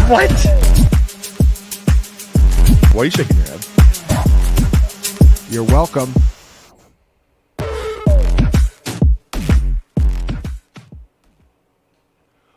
What? Why are you shaking your head? You're welcome.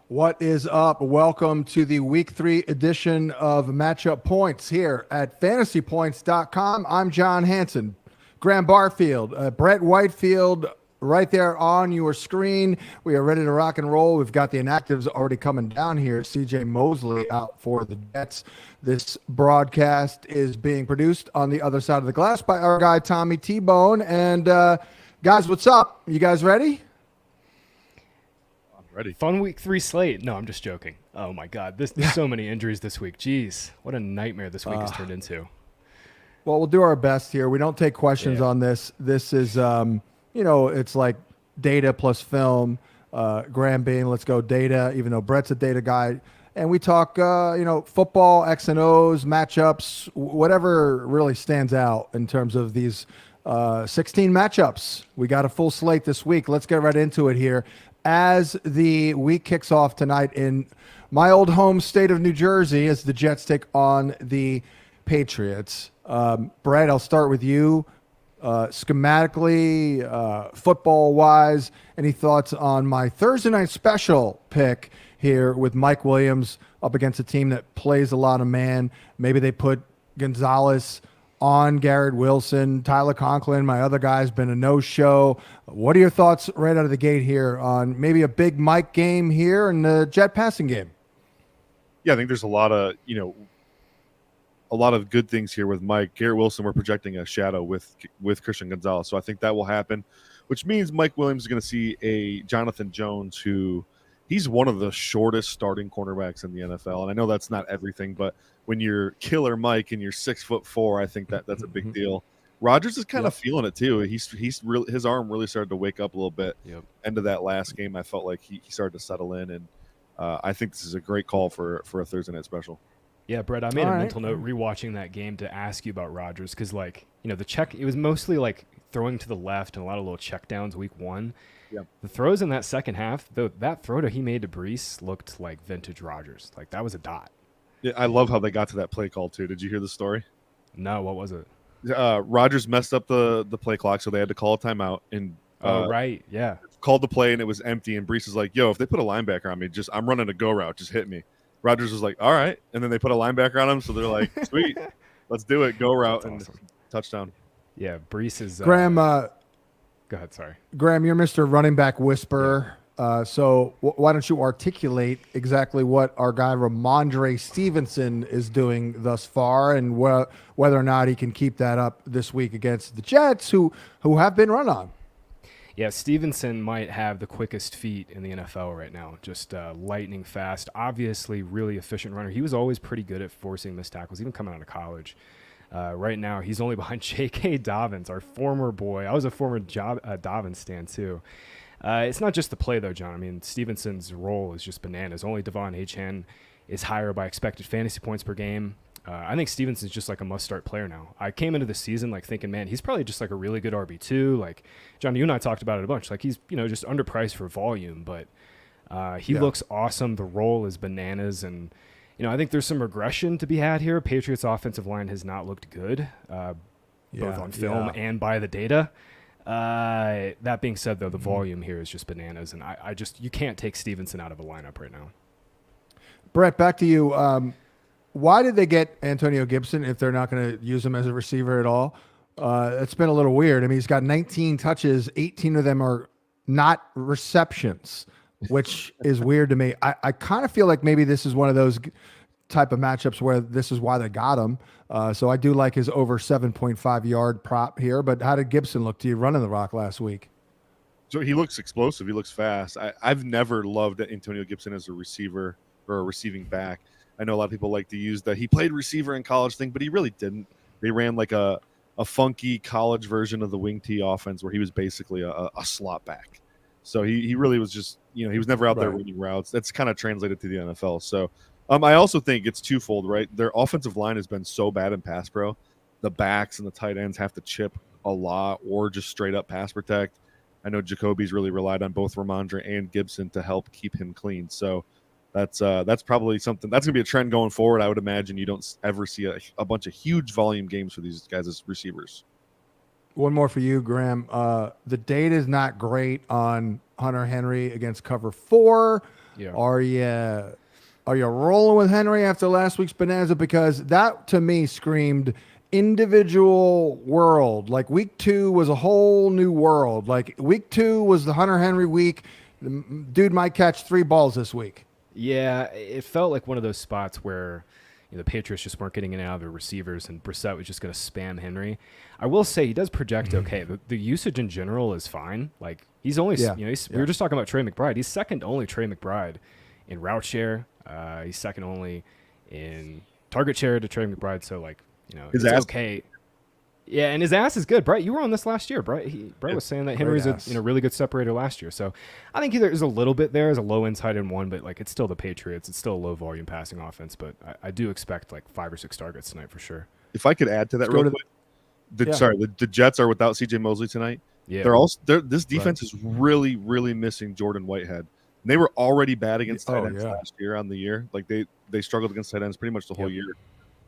What is up? Welcome to the Week 3 edition of Matchup Points here at FantasyPoints.com. I'm John Hansen. Graham Barfield, Brett Whitefield, right there on your screen. We are ready to rock and roll. We've got the inactives already coming down here. CJ Mosley out for the Jets. This broadcast is being produced on the other side of the glass by our guy Tommy T-Bone. And guys, what's up? You guys ready? Ready. Fun week 3 slate. No, I'm just joking. Oh my God, there's so many injuries this week. Jeez, what a nightmare this week has turned into. Well, we'll do our best here. We don't take questions on this. This is, it's like data plus film. Graham being, let's go data, even though Brett's a data guy. And we talk, football, X and O's, matchups, whatever really stands out in terms of these 16 matchups. We got a full slate this week. Let's get right into it here. As the week kicks off tonight in my old home state of New Jersey, as the Jets take on the Patriots. Brett, I'll start with you. Schematically, football-wise, any thoughts on my Thursday night special pick here with Mike Williams up against a team that plays a lot of man? Maybe they put Gonzalez on Garrett Wilson. Tyler Conklin, my other guy's been a no-show. What are your thoughts right out of the gate here on maybe a big Mike game here and the Jet passing game? Yeah, I think there's a lot of good things here with Mike. Garrett Wilson, we're projecting a shadow with Christian Gonzalez, so I think that will happen, which means Mike Williams is going to see a Jonathan Jones who he's one of the shortest starting cornerbacks in the NFL, and I know that's not everything, but when you're Killer Mike and you're 6'4", I think that's a big deal. Rodgers is kind of feeling it too. He's really, his arm really started to wake up a little bit. End of that last game, I felt like he started to settle in, and I think this is a great call for a Thursday night special. Yeah, Brett, I made a mental note rewatching that game to ask you about Rodgers because, it was mostly like throwing to the left and a lot of little check downs week 1. Yeah. The throws in that second half, that throw that he made to Brees looked like vintage Rodgers. Like, that was a dot. Yeah, I love how they got to that play call, too. Did you hear the story? No, what was it? Rodgers messed up the play clock, so they had to call a timeout. And right, yeah. Called the play, and it was empty, and Brees was like, yo, if they put a linebacker on me, I'm running a go route, just hit me. Rodgers was like, all right. And then they put a linebacker on him, so they're like, sweet, let's do it. Go route. That's awesome. Touchdown. Yeah, Brees is Graham, go ahead, sorry. Graham, you're Mr. Running Back Whisperer. So why don't you articulate exactly what our guy Ramondre Stevenson is doing thus far and whether or not he can keep that up this week against the Jets, who have been run on? Yeah, Stevenson might have the quickest feet in the NFL right now. Just lightning fast, obviously really efficient runner. He was always pretty good at forcing missed tackles, even coming out of college. Right now, he's only behind J.K. Dobbins, our former boy. I was a former Dobbins stan, too. It's not just the play, though, John. I mean, Stevenson's role is just bananas. Only Devon Achane is higher by expected fantasy points per game. I think Stevenson's just like a must-start player now. I came into the season thinking, man, he's probably just like a really good RB2. Like, John, you and I talked about it a bunch. Like, he's, just underpriced for volume, but he looks awesome. The role is bananas, and I think there's some regression to be had here. Patriots' offensive line has not looked good, both on film and by the data. That being said, though, the volume here is just bananas, and you can't take Stevenson out of a lineup right now. Brett, back to you. Why did they get Antonio Gibson if they're not going to use him as a receiver at all? It's been a little weird. I mean, he's got 19 touches. 18 of them are not receptions, which is weird to me. I kind of feel like maybe this is one of those type of matchups where this is why they got him. So I do like his over 7.5 yard prop here. But how did Gibson look to you running the rock last week? So he looks explosive. He looks fast. I've never loved Antonio Gibson as a receiver or a receiving back. I know a lot of people like to use he played receiver in college thing, but he really didn't. They ran like a funky college version of the wing T offense where he was basically a slot back. So he really was just, he was never out there running routes. That's kind of translated to the NFL. So I also think it's twofold, right? Their offensive line has been so bad in pass pro. The backs and the tight ends have to chip a lot or just straight up pass protect. I know Jacoby's really relied on both Ramondre and Gibson to help keep him clean. So That's probably something that's gonna be a trend going forward. I would imagine you don't ever see a bunch of huge volume games for these guys as receivers. One more for you, Graham. The data is not great on Hunter Henry against cover 4. Yeah. Are you rolling with Henry after last week's bonanza? Because that to me screamed individual world. Like week 2 was a whole new world. Like week 2 was the Hunter Henry week. The dude might catch 3 balls this week. Yeah, it felt like one of those spots where the Patriots just weren't getting in and out of their receivers, and Brissett was just going to spam Henry. I will say he does project okay. The usage in general is fine. Like he's only, we were just talking about Trey McBride. He's second to only Trey McBride in route share. He's second only in target share to Trey McBride. So His it's ass, okay. Yeah, and his ass is good. Brett, you were on this last year. Brett was saying that Henry's a really good separator last year. So I think there's a little bit there as a low inside in one, but it's still the Patriots. It's still a low volume passing offense, but I do expect 5 or 6 targets tonight for sure. if I could add to that real quick, the Jets are without C.J. Mosley tonight. Yeah, this defense is really, really missing Jordan Whitehead. And they were already bad against tight ends last year on the year. Like they struggled against tight ends pretty much the whole year.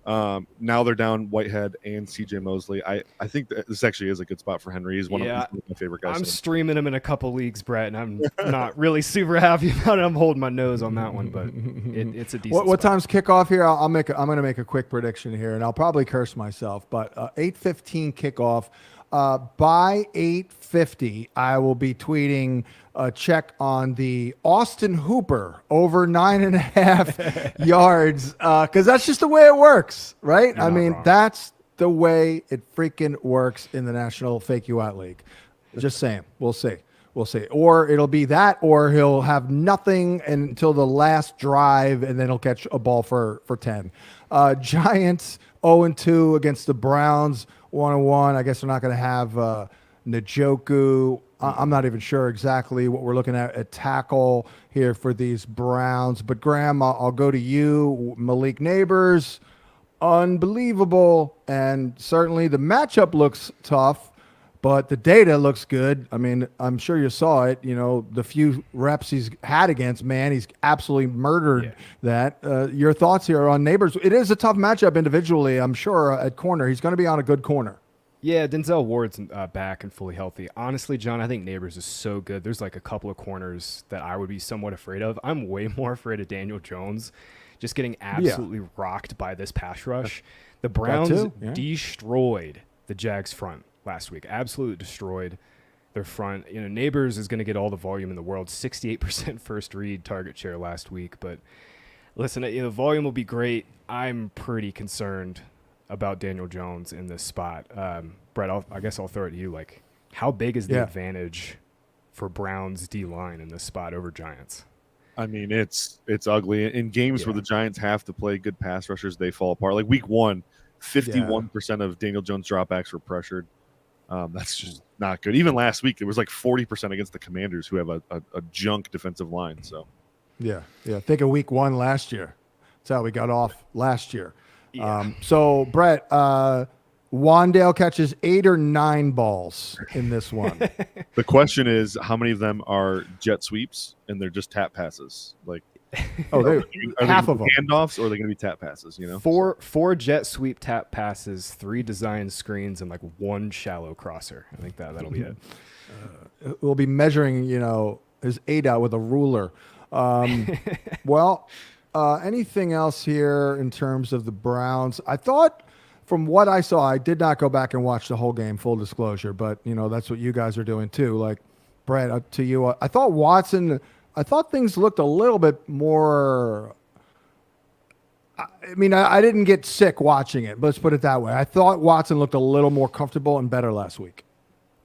Now they're down Whitehead and C.J. Mosley. I think this actually is a good spot for Henry. He's one of my favorite guys. I'm streaming him in a couple leagues, Brett, and I'm not really super happy about it. I'm holding my nose on that one, but it's a decent What spot. time's kickoff here? I'm going to make a quick prediction here, and I'll probably curse myself, but 8:15 kickoff. By 8:50, I will be tweeting a check on the Austin Hooper over 9.5 yards, because that's just the way it works, right? You're not wrong. That's the way it freaking works in the National Fake You Out League. Just saying. We'll see. Or it'll be that, or he'll have nothing until the last drive, and then he'll catch a ball for 10. Giants 0-2 against the Browns, 1-1. I guess they're not going to have Njoku. I'm not even sure exactly what we're looking at tackle here for these Browns. But Graham, I'll go to you. Malik Neighbors, unbelievable. And certainly the matchup looks tough, but the data looks good. I mean, I'm sure you saw it. The few reps he's had against, man, he's absolutely murdered that. Your thoughts here on Neighbors? It is a tough matchup individually, I'm sure, at corner. He's going to be on a good corner. Yeah, Denzel Ward's back and fully healthy. Honestly, John, I think Neighbors is so good. There's a couple of corners that I would be somewhat afraid of. I'm way more afraid of Daniel Jones just getting absolutely rocked by this pass rush. The Browns destroyed the Jags front last week. Absolutely destroyed their front. Neighbors is going to get all the volume in the world. 68% first read target share last week. But listen, the volume will be great. I'm pretty concerned about Daniel Jones in this spot. Brett, I guess I'll throw it to you. How big is the advantage for Browns D-line in this spot over Giants? I mean, it's ugly. In games where the Giants have to play good pass rushers, they fall apart. Like week 1, 51% of Daniel Jones dropbacks were pressured. That's just not good. Even last week, it was 40% against the Commanders, who have a junk defensive line. So, Think of week 1 last year. That's how we got off last year. Yeah. So Brett, Wandale catches 8 or 9 balls in this one. the question is, how many of them are jet sweeps and they're just tap passes? Are half of them handoffs, or are they going to be tap passes? Four jet sweep tap passes, 3 design screens, and 1 shallow crosser. I think that'll be it. We'll be measuring, his 8 out with a ruler. Anything else here in terms of the Browns? I thought, from what I saw, I did not go back and watch the whole game, full disclosure, but that's what you guys are doing too. Brett, to you, I thought Watson. I thought things looked a little bit more. I didn't get sick watching it, but let's put it that way. I thought Watson looked a little more comfortable and better last week.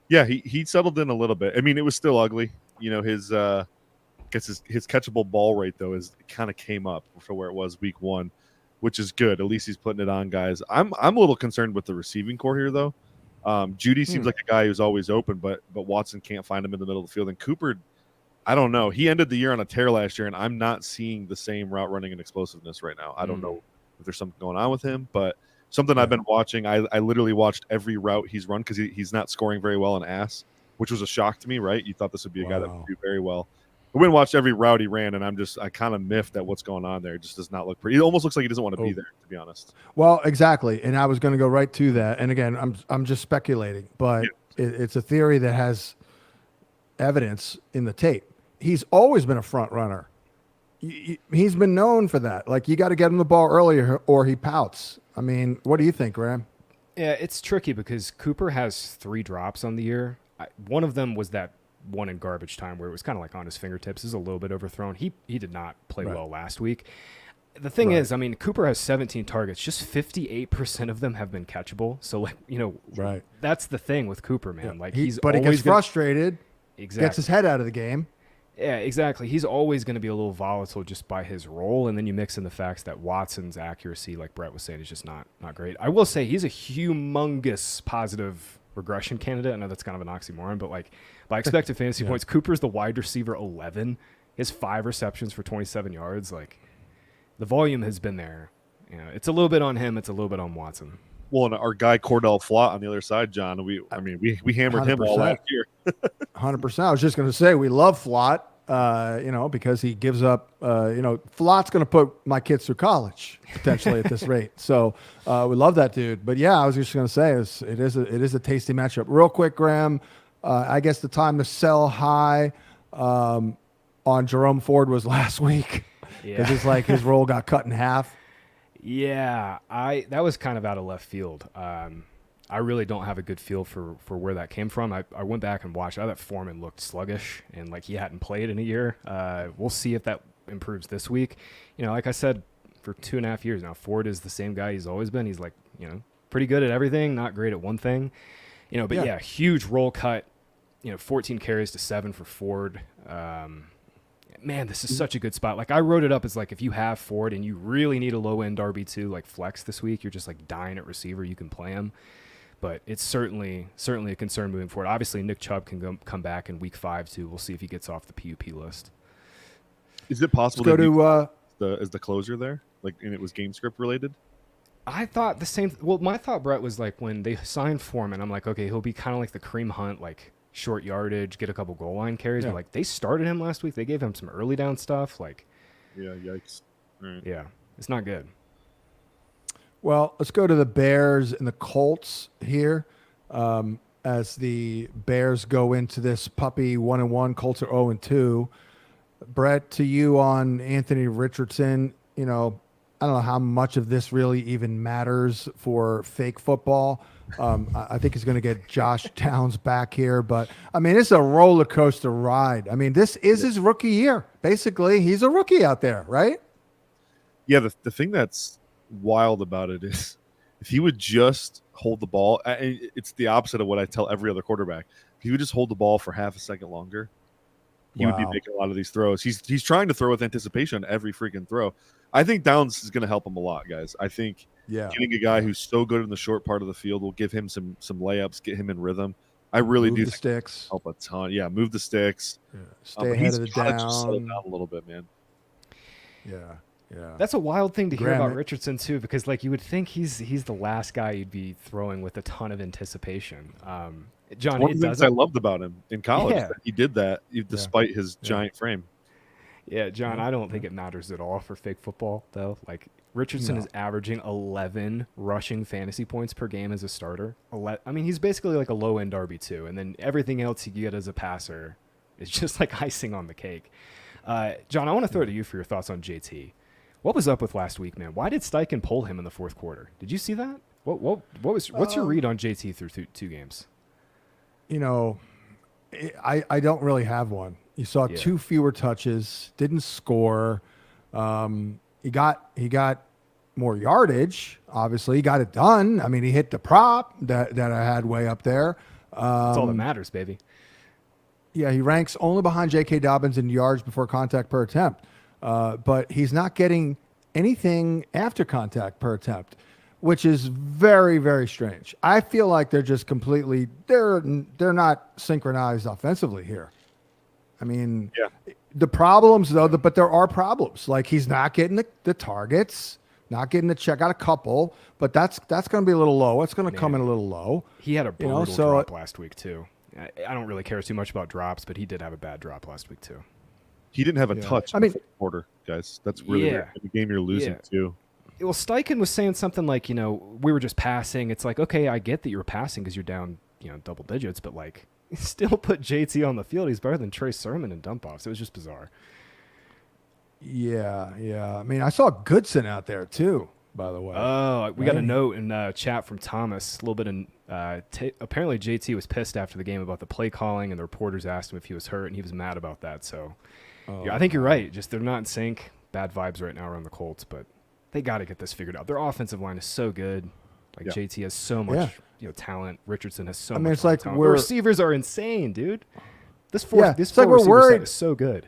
Yeah, he settled in a little bit. It was still ugly. His catchable ball rate though kind of came up for where it was week 1, which is good. At least he's putting it on guys. I'm a little concerned with the receiving core here though. Judy seems like a guy who's always open, but Watson can't find him in the middle of the field. And Cooper, I don't know. He ended the year on a tear last year, and I'm not seeing the same route running and explosiveness right now. I don't know if there's something going on with him, but something I've been watching. I literally watched every route he's run because he's not scoring very well in ass, which was a shock to me, right? You thought this would be a guy that would do very well. went and watched every route he ran, and I kind of miffed at what's going on there. It just does not look pretty. It almost looks like he doesn't want to be there, to be honest. Well, exactly, and I was going to go right to that. And again, I'm just speculating, but it's a theory that has evidence in the tape. He's always been a front runner. He's been known for that. Like, you got to get him the ball earlier or he pouts. I mean, what do you think, Graham? Yeah, it's tricky because Cooper has 3 drops on the year. One of them was that one in garbage time where it was kind of like on his fingertips. This is a little bit overthrown. He did not play well last week. The thing is, I mean, Cooper has 17 targets. Just 58% of them have been catchable. So, like, that's the thing with Cooper, man. Yeah. Like, he gets frustrated. Exactly. Gets his head out of the game. Yeah, exactly. He's always going to be a little volatile just by his role, and then you mix in the facts that Watson's accuracy, like Brett was saying, is just not great. I will say he's a humongous positive regression candidate. I know that's kind of an oxymoron, but like by expected fantasy points, Cooper's the wide receiver 11. He has 5 receptions for 27 yards. Like, the volume has been there. It's a little bit on him. It's a little bit on Watson. Well, and our guy Cordell Flott on the other side, John. We hammered 100%. Him all last year. 100%. I was just going to say we love Flott, because he gives up. Flott's going to put my kids through college potentially at this rate. So we love that dude. But yeah, I was just going to say it is a tasty matchup. Real quick, Graham. I guess the time to sell high on Jerome Ford was last week because it's like his role got cut in half. Yeah, that was kind of out of left field. I really don't have a good feel for where that came from. I went back and watched. I thought Foreman looked sluggish and like he hadn't played in a year. We'll see if that improves this week. Like I said, for 2.5 years now, Ford is the same guy he's always been. He's like, pretty good at everything, not great at one thing. But huge roll cut. 14 carries to 7 for Ford. Man, this is such a good spot. Like, I wrote it up as like, if you have Ford and you really need a low end RB2 like flex this week, you're just like dying at receiver, you can play him. But it's certainly a concern moving forward. Obviously, Nick Chubb can come back in week 5 too. We'll see if he gets off the PUP list. Is it possible to as the closer there, like, and it was game script related? I thought the same. Well, my thought, Brett, was like when they signed Foreman, I'm like, okay, he'll be kind of like the Kareem Hunt, like short yardage, get a couple goal line carries. But like, they started him last week. They gave him some early down stuff. Like, yeah, yikes. Right. Yeah, it's not good. Well, let's go to the Bears and the Colts here. As the Bears go into this puppy 1-1, Colts are 0-2. Brett, to you on Anthony Richardson, I don't know how much of this really even matters for fake football. I think he's going to get Josh Downs back here, but I mean, it's a roller coaster ride. I mean, this is his rookie year. Basically, he's a rookie out there, right? Yeah, the thing that's wild about it is if he would just hold the ball, it's the opposite of what I tell every other quarterback. If he would just hold the ball for half a second longer, he would be making a lot of these throws. He's trying to throw with anticipation on every freaking throw. I think Downs is going to help him a lot, guys. I think getting a guy who's so good in the short part of the field will give him some layups, get him in rhythm. I really do the sticks. Help a ton. Yeah, move the sticks. Yeah. Stay ahead of the down. Just settle down a little bit, man. Yeah. Yeah. That's a wild thing to hear about Richardson too, because like you would think he's the last guy you'd be throwing with a ton of anticipation. John, one of the things I loved about him in college, that he did that despite his giant frame. Yeah, John, I don't think it matters at all for fake football though. Like, Richardson is averaging 11 rushing fantasy points per game as a starter. I mean, he's basically like a low end RB2, and then everything else you get as a passer is just like icing on the cake. John, I want to throw it to you for your thoughts on JT. What was up with last week, man? Why did Steichen pull him in the fourth quarter? Did you see that? What's your read on JT through 2 games? I don't really have one. You saw 2 fewer touches, didn't score. He got more yardage. Obviously, he got it done. I mean, he hit the prop that I had way up there. That's all that matters, baby. Yeah, he ranks only behind J.K. Dobbins in yards before contact per attempt. But he's not getting anything after contact per attempt, which is very, very strange. I feel like they're just completely they're not synchronized offensively here. I mean, the problems though, but there are problems. Like, he's not getting the targets, not getting the check out a couple, but that's going to be a little low. It's going to come in a little low. He had a brutal drop last week too. I don't really care too much about drops, but he did have a bad drop last week too. He didn't have a touch in the fourth quarter, guys. That's really weird. In the game you're losing too. Well, Steichen was saying something like, we were just passing. It's like, okay, I get that you were passing because you're down, double digits, but like, still put JT on the field. He's better than Trey Sermon in dump offs. It was just bizarre. Yeah. I mean, I saw Goodson out there too, by the way. Oh, we got a note in chat from Thomas. A little bit of apparently JT was pissed after the game about the play calling, and the reporters asked him if he was hurt, and he was mad about that. So, I think you're right. Just they're not in sync. Bad vibes right now around the Colts, but they got to get this figured out. Their offensive line is so good. Like JT has so much, talent. Richardson has so much. It's like talent. The receivers are insane, dude. This four like receiver set is so good.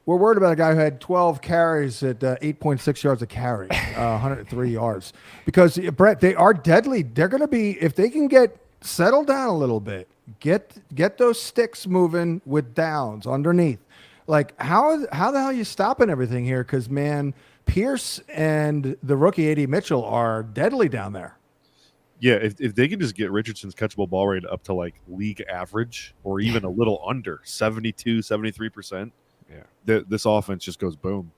We're worried about a guy who had 12 carries at 8.6 yards a carry, 103 yards. Because, Brett, they are deadly. They're going to be, if they can get settled down a little bit, get those sticks moving with downs underneath. Like, how the hell are you stopping everything here? Because, man, Pierce and the rookie A.D. Mitchell are deadly down there. Yeah, if they can just get Richardson's catchable ball rate up to, like, league average or even a little under, 72, 73%. Yeah, this offense just goes boom.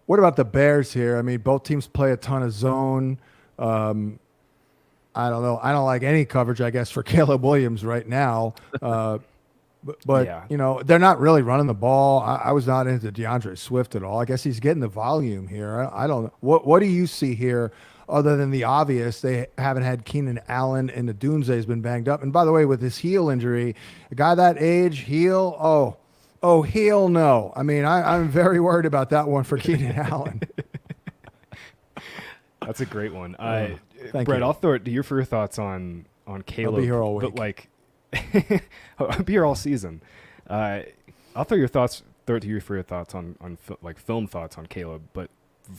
What about the Bears here? I mean, both teams play a ton of zone. I don't know. I don't like any coverage, I guess, for Caleb Williams right now. But they're not really running the ball. I was not into DeAndre Swift at all. I guess he's getting the volume here. I don't know. What do you see here other than the obvious? They haven't had Keenan Allen, and the Dunze has been banged up. And by the way, with his heel injury, a guy that age, heel, heel no. I mean, I'm very worried about that one for Keenan Allen. That's a great one. Thank Brett, you. I'll throw it to you for your thoughts on Caleb. I'll be here all week. But like, I'll be here all season. I'll throw it to you for your thoughts on film thoughts on Caleb. But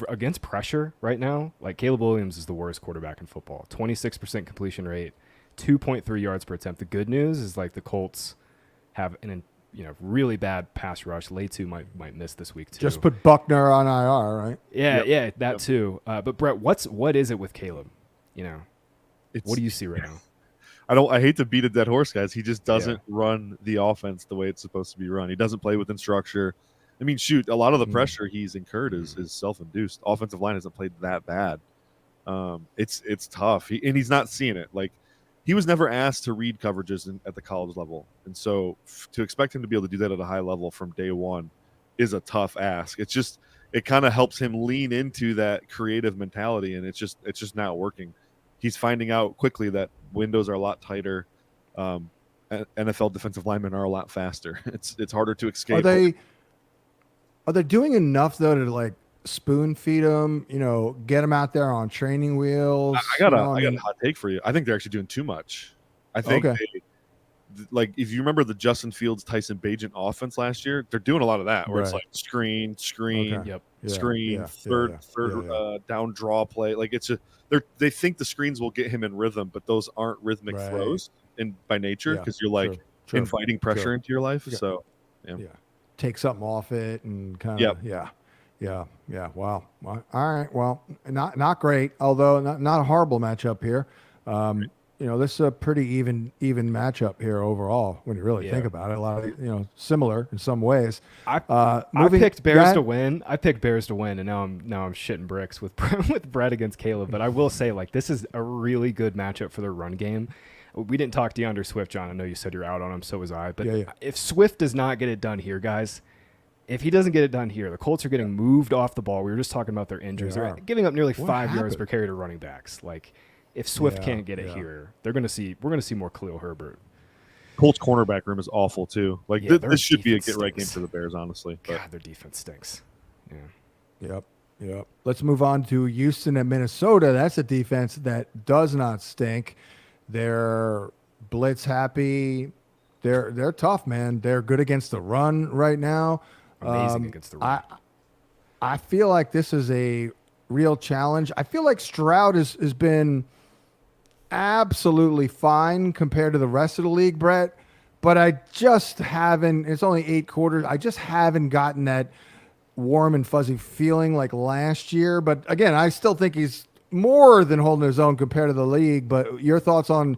against pressure right now, like Caleb Williams is the worst quarterback in football. 26% completion rate, 2.3 yards per attempt. The good news is like the Colts have an really bad pass rush. Letu might miss this week too. Just put Buckner on IR, right? Yeah, that too. But Brett, what is it with Caleb? What do you see right now? I hate to beat a dead horse, guys. He just doesn't run the offense the way it's supposed to be run. He doesn't play within structure. I mean, shoot, a lot of the pressure he's incurred is self-induced. Offensive line hasn't played that bad. It's tough. He's not seeing it. Like, he was never asked to read coverages at the college level. And so to expect him to be able to do that at a high level from day one is a tough ask. It kind of helps him lean into that creative mentality, and it's just not working. He's finding out quickly that windows are a lot tighter. NFL defensive linemen are a lot faster. It's harder to escape. Are they doing enough though to like spoon feed them? Get them out there on training wheels. I got a hot take for you. I think they're actually doing too much. I think like if you remember the Justin Fields, Tyson Bagent offense last year, they're doing a lot of that where it's like screen, third down draw play. Like they think the screens will get him in rhythm, but those aren't rhythmic throws by nature because you're like inviting pressure into your life. Yeah. So take something off it and kind of Wow. All right. Well, not great, although not a horrible matchup here. This is a pretty even matchup here overall when you really think about it. A lot of similar in some ways. I picked Bears to win. And now I'm shitting bricks with Brett against Caleb. But I will say, like, this is a really good matchup for their run game. We didn't talk DeAndre Swift, John. I know you said you're out on him. So was I. But if Swift does not get it done here, guys, if he doesn't get it done here, the Colts are getting moved off the ball. We were just talking about their injuries. They're giving up nearly 5 yards per carry to running backs. Like, if Swift can't get it here, we're going to see more Khalil Herbert. Colts cornerback room is awful too. Like this should be a get right game for the Bears, honestly. But. God, their defense stinks. Yeah. Yep. Let's move on to Houston and Minnesota. That's a defense that does not stink. They're blitz happy. They're tough, man. They're good against the run right now. Amazing against the run. I feel like this is a real challenge. I feel like Stroud has been absolutely fine compared to the rest of the league, Brett, but I just haven't. It's only 8 quarters. I just haven't gotten that warm and fuzzy feeling like last year. But again, I still think he's more than holding his own compared to the league. But your thoughts on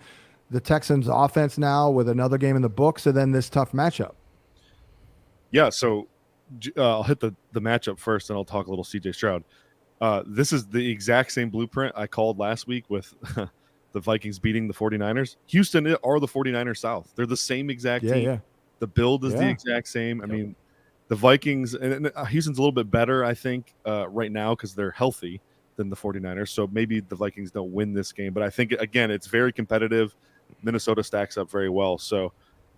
the Texans' offense now with another game in the books and then this tough matchup? Yeah, so I'll hit the matchup first, and I'll talk a little CJ Stroud. This is the exact same blueprint I called last week with the Vikings beating the 49ers. Houston are the 49ers South. They're the same exact team. Yeah. The build is the exact same. I mean, the Vikings, and Houston's a little bit better, I think, right now because they're healthy than the 49ers. So maybe the Vikings don't win this game. But I think, again, it's very competitive. Minnesota stacks up very well. So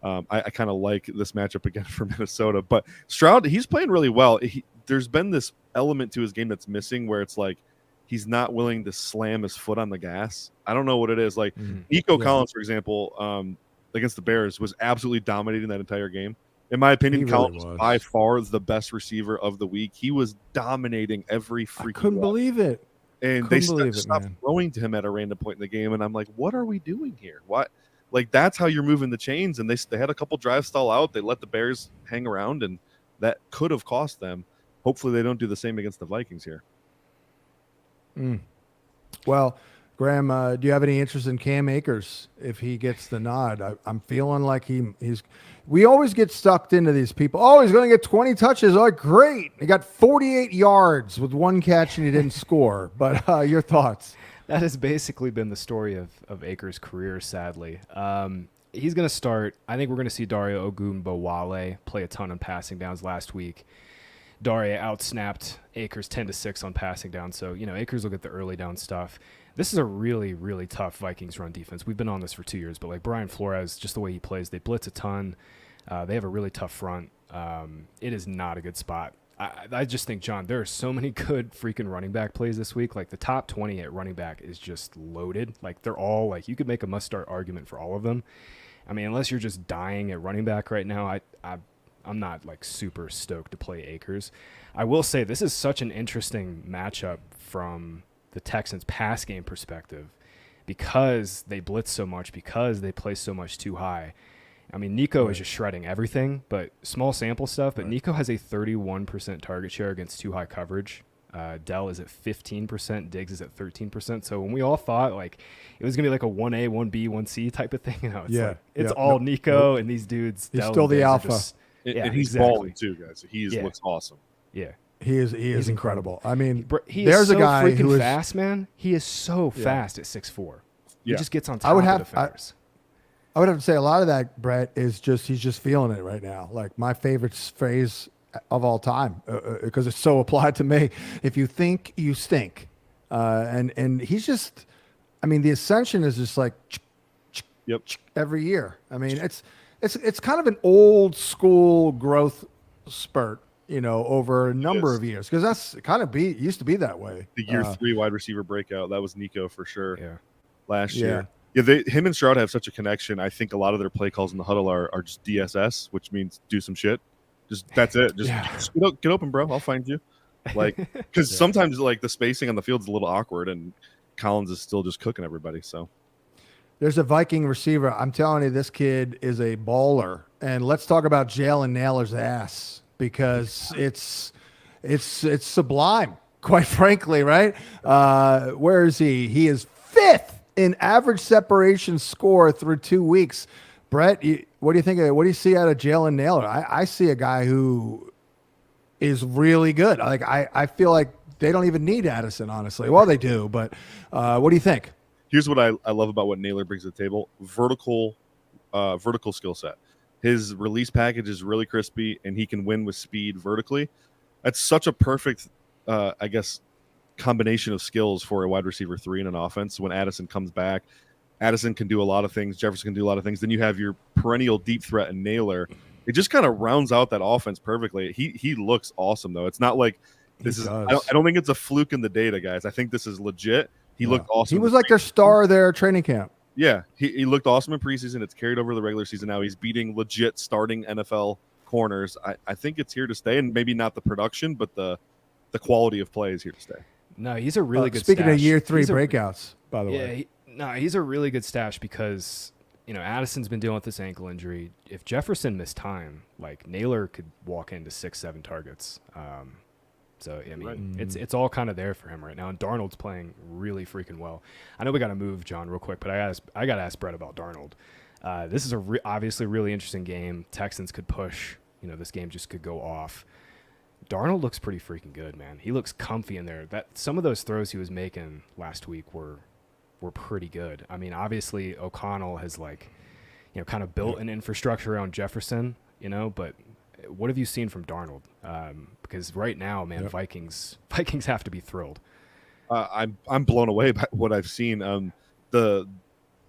I kind of like this matchup again for Minnesota. But Stroud, he's playing really well. There's been this element to his game that's missing where it's like he's not willing to slam his foot on the gas. I don't know what it is. Like Nico Collins, for example, against the Bears was absolutely dominating that entire game. In my opinion, Collins was by far the best receiver of the week. He was dominating every freaking I couldn't believe it. And they stopped throwing to him at a random point in the game. And I'm like, what are we doing here? What? Like, that's how you're moving the chains. And they had a couple drives stall out. They let the Bears hang around, and that could have cost them. Hopefully they don't do the same against the Vikings here. Well, Graham, do you have any interest in Cam Akers if he gets the nod? I'm feeling like he's – we always get sucked into these people. Oh, he's going to get 20 touches. Oh, great. He got 48 yards with one catch and he didn't score. But your thoughts? That has basically been the story of Akers' career, sadly. He's going to start. I think we're going to see Dario Ogunbowale play a ton on passing downs last week. Daria outsnapped Akers 10-6 on passing down. So, Akers will get the early down stuff. This is a really, really tough Vikings run defense. We've been on this for 2 years, but like Brian Flores, just the way he plays, they blitz a ton. They have a really tough front. It is not a good spot. I just think, John, there are so many good freaking running back plays this week. Like the top 20 at running back is just loaded. Like they're all like, you could make a must-start argument for all of them. I mean, unless you're just dying at running back right now, I'm not like super stoked to play Akers. I will say this is such an interesting matchup from the Texans pass game perspective because they blitz so much, because they play so much too high. I mean, Nico is just shredding everything, but small sample stuff. But Nico has a 31% target share against too high coverage. Dell is at 15%. Diggs is at 13%. So when we all thought like it was gonna be like a 1A, 1B, 1C type of thing, it's all Nico and these dudes. He's Dell still the alpha, and he's balling too, guys. Looks awesome. Yeah. He is incredible. I mean, there's a guy who is fast, man. He is so fast at 6'4". He just gets on top of defenders. I would have to say a lot of that, Brett, is just he's just feeling it right now. Like my favorite phrase of all time because it's so applied to me. If you think, you stink, and he's just. I mean, the ascension is just like every year. I mean, it's kind of an old school growth spurt. Over a number of years, because that's kind of used to be that way. The year 3 wide receiver breakout, that was Nico for sure. Yeah, last year. Yeah, him and Stroud have such a connection. I think a lot of their play calls in the huddle are just DSS, which means do some shit. That's it. Just get open, bro. I'll find you. Like, because sometimes like the spacing on the field is a little awkward, and Collins is still just cooking everybody. So there's a Viking receiver. I'm telling you, this kid is a baller. And let's talk about Jalen Nailor's ass. Because it's sublime, quite frankly, right? Where is he? He is 5th in average separation score through 2 weeks. Brett, what do you think? What do you see out of Jalen Nailor? I see a guy who is really good. Like I feel like they don't even need Addison, honestly. Well, they do, but what do you think? Here's what I love about what Nailor brings to the table: vertical skill set. His release package is really crispy, and he can win with speed vertically. That's such a perfect, combination of skills for a wide receiver 3 in an offense. When Addison comes back, Addison can do a lot of things. Jefferson can do a lot of things. Then you have your perennial deep threat in Nailor. It just kind of rounds out that offense perfectly. He looks awesome, though. It's not like this is – I don't think it's a fluke in the data, guys. I think this is legit. He looked awesome. He was like their star of their training camp. Yeah, he looked awesome in preseason. It's carried over the regular season now. He's beating legit starting NFL corners. I think it's here to stay, and maybe not the production, but the quality of play is here to stay. No, he's a really good speaking stash. Of year 3 breakouts, by the way. He's a really good stash because, Addison's been dealing with this ankle injury. If Jefferson missed time, like Nailor could walk into 6-7 targets. So, I mean, it's all kind of there for him right now. And Darnold's playing really freaking well. I know we got to move, John, real quick, but I got to ask Brett about Darnold. This is obviously really interesting game. Texans could push this game just could go off. Darnold looks pretty freaking good, man. He looks comfy in there. That some of those throws he was making last week were pretty good. I mean, obviously O'Connell has kind of built an infrastructure around Jefferson, but what have you seen from Darnold? Because right now, man, Vikings have to be thrilled. I'm blown away by what I've seen.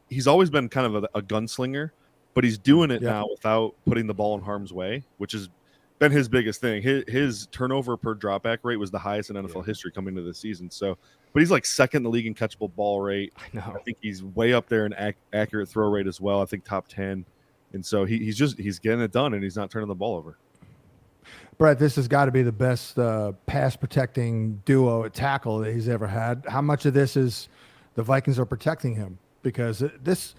He's always been kind of a gunslinger, but he's doing it now without putting the ball in harm's way, which has been his biggest thing. His turnover per dropback rate was the highest in NFL history coming into the season. So, but he's like second in the league in catchable ball rate. I know. I think he's way up there in accurate throw rate as well. I think top 10. And so he's getting it done, and he's not turning the ball over. Brett, this has got to be the best pass protecting duo at tackle that he's ever had. How much of this is the Vikings are protecting him? Because this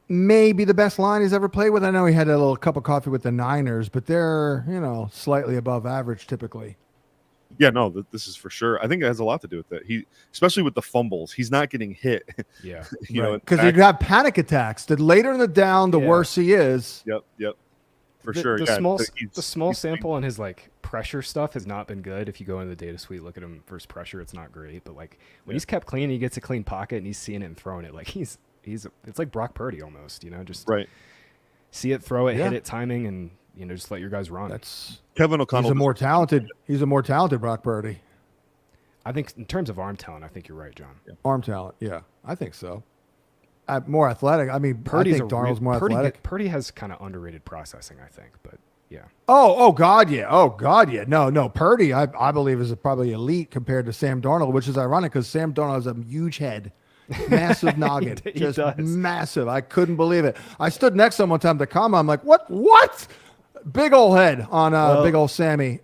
may be the best line he's ever played with. I know he had a little cup of coffee with the Niners, but they're, slightly above average typically. Yeah, no, this is for sure. I think it has a lot to do with it. Especially with the fumbles, he's not getting hit. Yeah, because you have panic attacks. The later in the down, the worse he is. Yep, for sure. The small sample on his pressure stuff has not been good. If you go into the data suite, look at him versus pressure, it's not great. But when he's kept clean, he gets a clean pocket and he's seeing it and throwing it. It's like Brock Purdy almost. Just see it, throw it, hit it, timing, and just let your guys run. That's Kevin O'Connell. He's a more talented Brock Purdy. I think in terms of arm talent, I think you're right, John. Yeah. Arm talent, yeah, I think so. More athletic. I mean, I think Darnold's more athletic. Purdy has kind of underrated processing, I think, but yeah. Oh God, yeah. No. Purdy, I believe is probably elite compared to Sam Darnold, which is ironic because Sam Darnold has a huge head. Massive noggin, just massive. I couldn't believe it. I stood next to him one time at the comma. I'm like, what? Big old head on big old Sammy.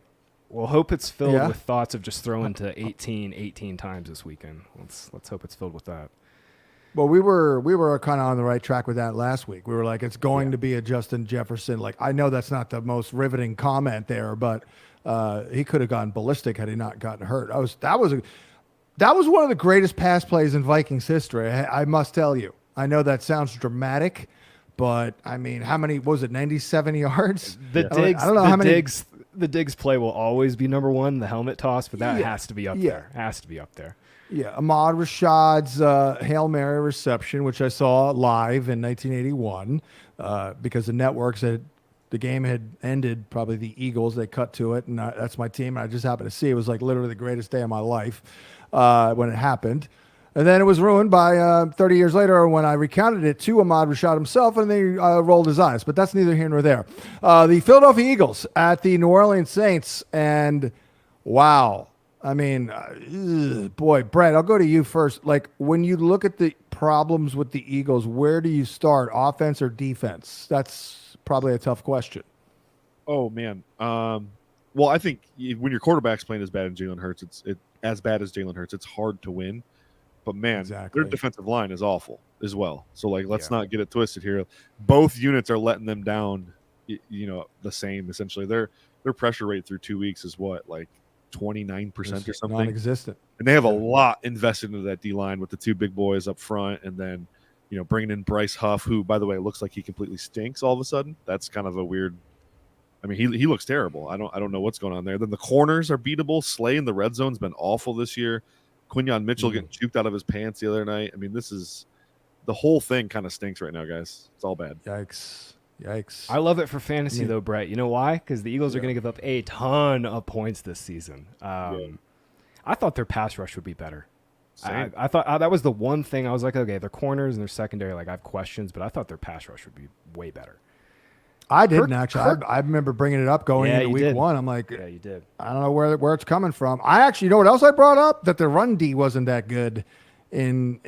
Well, hope it's filled with thoughts of just throwing to 18 times this weekend. Let's hope it's filled with that. Well, we were kind of on the right track with that last week. We were like, it's going to be a Justin Jefferson. I know that's not the most riveting comment there, but he could have gone ballistic had he not gotten hurt. That was one of the greatest pass plays in Vikings history. I must tell you. I know that sounds dramatic, but I mean, how many was it? 97 yards. The Diggs play will always be number one. The helmet toss, but that has to be up there. Has to be up there. Yeah, Ahmad Rashad's Hail Mary reception, which I saw live in 1981, because the network said the game had ended. Probably the Eagles. They cut to it, and that's my team. And I just happened to see it was literally the greatest day of my life when it happened. And then it was ruined by 30 years later when I recounted it to Ahmad Rashad himself, and they rolled his eyes. But that's neither here nor there. The Philadelphia Eagles at the New Orleans Saints, and wow. I mean, boy, Brett, I'll go to you first. When you look at the problems with the Eagles, where do you start, offense or defense? That's probably a tough question. Oh, man. Well, I think when your quarterback's playing as bad as Jalen Hurts, it's hard to win. But, man, their defensive line is awful as well. So, let's not get it twisted here. Both units are letting them down, the same, essentially. Their pressure rate through 2 weeks is what, 29% or something? Non-existent. And they have a lot invested into that D-line with the two big boys up front, and then, bringing in Bryce Huff, who, by the way, looks like he completely stinks all of a sudden. That's kind of a weird – I mean, he looks terrible. I don't know what's going on there. Then the corners are beatable. Slay in the red zone's been awful this year. Quinyon Mitchell getting juked out of his pants the other night. I mean, the whole thing kind of stinks right now, guys. It's all bad. Yikes. I love it for fantasy, though, Brett. You know why? Because the Eagles are going to give up a ton of points this season. I thought their pass rush would be better. I thought that was the one thing I was like, okay, their corners and their secondary, I have questions, but I thought their pass rush would be way better. I didn't actually. I remember bringing it up going into week one. I'm like, yeah, you did. I don't know where it's coming from. I actually, you know what else I brought up? That the run D wasn't that good in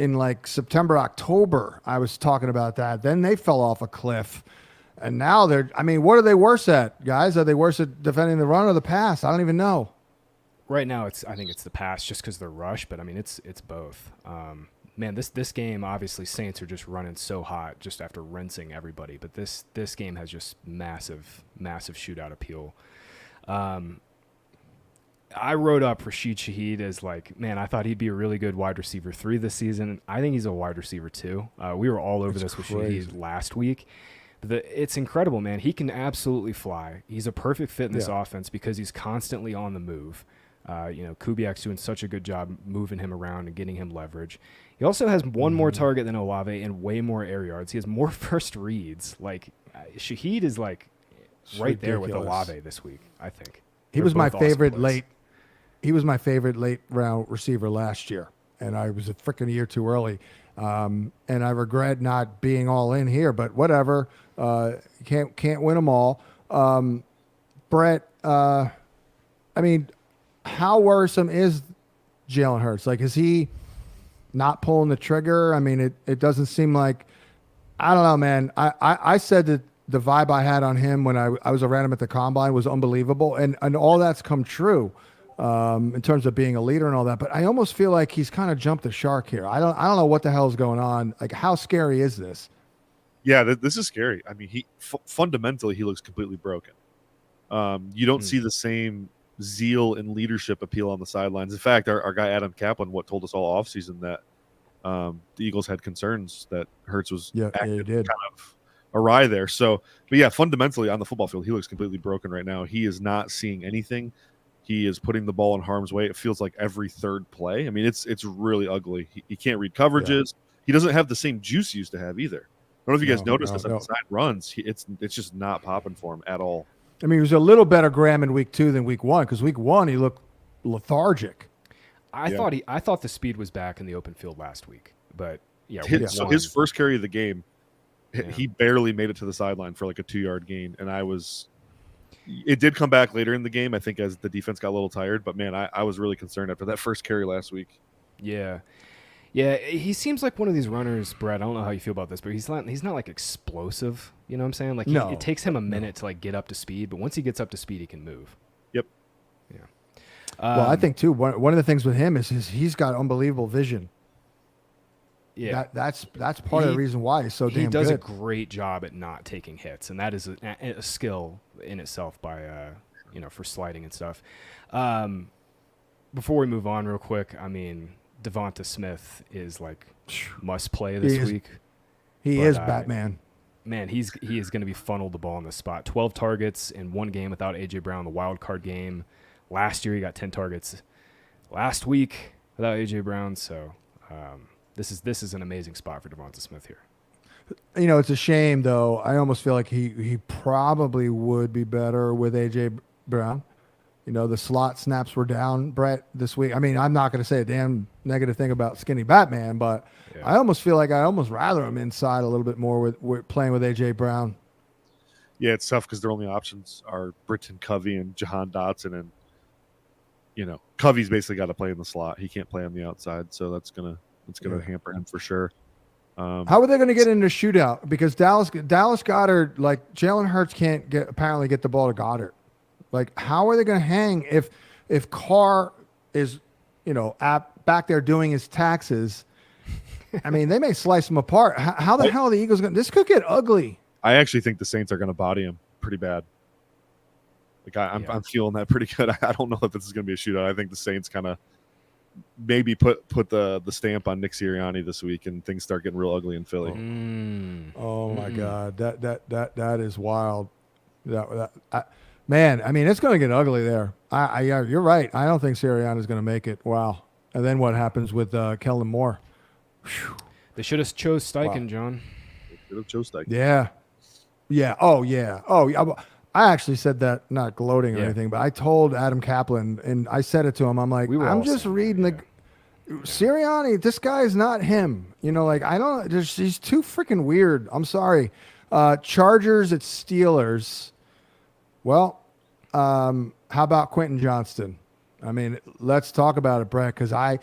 September, October. I was talking about that. Then they fell off a cliff. And now what are they worse at, guys? Are they worse at defending the run or the pass? I don't even know. Right now, I think it's the pass just because they're rush, but it's both. Man, this game, obviously, Saints are just running so hot just after rinsing everybody. But this game has just massive shootout appeal. I wrote up Rashid Shaheed as I thought he'd be a really good wide receiver 3 this season. I think he's a wide receiver 2. We were all over this with Shaheed last week. But it's incredible, man. He can absolutely fly. He's a perfect fit in this offense because he's constantly on the move. Kubiak's doing such a good job moving him around and getting him leverage. He also has one more target than Olave and way more air yards. He has more first reads. Like Shaheed is like right there with Olave this week, I think. He was my favorite late. He was my favorite late round receiver last year, and I was a freaking year too early. And I regret not being all in here, but whatever. Can't win them all. Brett, I mean, how worrisome is Jalen Hurts? Like, is he not pulling the trigger? I mean, it doesn't seem like. I don't know, man. I said that the vibe I had on him when I was around him at the combine was unbelievable, and all that's come true in terms of being a leader and all that. But I almost feel like he's kind of jumped the shark here. I don't know what the hell is going on. Like, how scary is this? Yeah, this is scary. I mean, fundamentally he looks completely broken. You don't see the same zeal and leadership appeal on the sidelines. In fact, our guy Adam Kaplan told us all offseason that the Eagles had concerns that Hurts was kind of awry there. So, but yeah, fundamentally on the football field, he looks completely broken right now. He is not seeing anything. He is putting the ball in harm's way. It feels like every third play. I mean, it's really ugly. He can't read coverages. He doesn't have the same juice he used to have either. I don't know if you guys noticed this on the side runs. It's just not popping for him at all. I mean, he was a little better Graham in week 2 than week 1 because week 1 he looked lethargic. I thought the speed was back in the open field last week, but his first carry of the game, he barely made it to the sideline for like a 2-yard gain, and it did come back later in the game, I think, as the defense got a little tired. But man, I was really concerned after that first carry last week. Yeah, he seems like one of these runners, Brett. I don't know how you feel about this, but he's not like explosive. You know what I'm saying? Like it takes him a minute to like get up to speed, but once he gets up to speed, he can move. Yep. Yeah. Well, I think too. One of the things with him is he's got unbelievable vision. Yeah, that's part of the reason why he's so damn good. He does a great job at not taking hits, and that is a skill in itself by for sliding and stuff. Before we move on, real quick, I mean, Devonta Smith is like must play this week. He is Batman. Man, he is going to be funneled the ball in this spot. 12 targets in one game without A.J. Brown, the wild card game. Last year he got 10 targets. Last week without A.J. Brown, so this is an amazing spot for Devonta Smith here. You know, it's a shame though. I almost feel like he probably would be better with A.J. Brown. You know, the slot snaps were down, Brett, this week. I mean, I'm not going to say a damn negative thing about skinny Batman, but I almost feel like I almost rather him inside a little bit more with playing with A.J. Brown. Yeah, it's tough because their only options are Britton Covey and Jahan Dotson, and Covey's basically got to play in the slot. He can't play on the outside, so that's gonna hamper him for sure. How are they going to get into a shootout? Because Dallas Goedert, like Jalen Hurts can't apparently get the ball to Goddard. Like, how are they going to hang if Carr is, back there doing his taxes? I mean, they may slice him apart. How the hell are the Eagles going to – this could get ugly. I actually think the Saints are going to body him pretty bad. Like, I'm feeling that pretty good. I don't know if this is going to be a shootout. I think the Saints kind of maybe put the stamp on Nick Sirianni this week and things start getting real ugly in Philly. Oh, my God. That is wild. Man, I mean, it's going to get ugly there. You're right. I don't think Sirianni is going to make it. Wow. And then what happens with Kellen Moore? Whew. They should have chose Steichen, John. They should have chose Steichen. Yeah. Yeah. Oh, yeah. Oh, yeah. I actually said that, not gloating or anything, but I told Adam Kaplan, and I said it to him. I'm like, I'm just reading Sirianni, this guy is not him. He's too freaking weird. I'm sorry. Chargers at Steelers. Well, how about Quentin Johnston? I mean, let's talk about it, Brett, because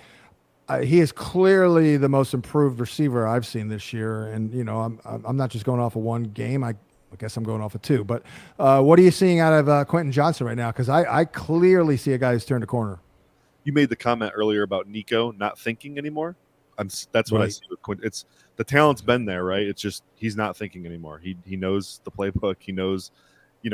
he is clearly the most improved receiver I've seen this year. And, I'm not just going off of one game. I guess I'm going off of 2. But what are you seeing out of Quentin Johnston right now? Because I clearly see a guy who's turned a corner. You made the comment earlier about Nico not thinking anymore. That's what I see with Quentin. It's the talent's been there, right? It's just he's not thinking anymore. He knows the playbook. He knows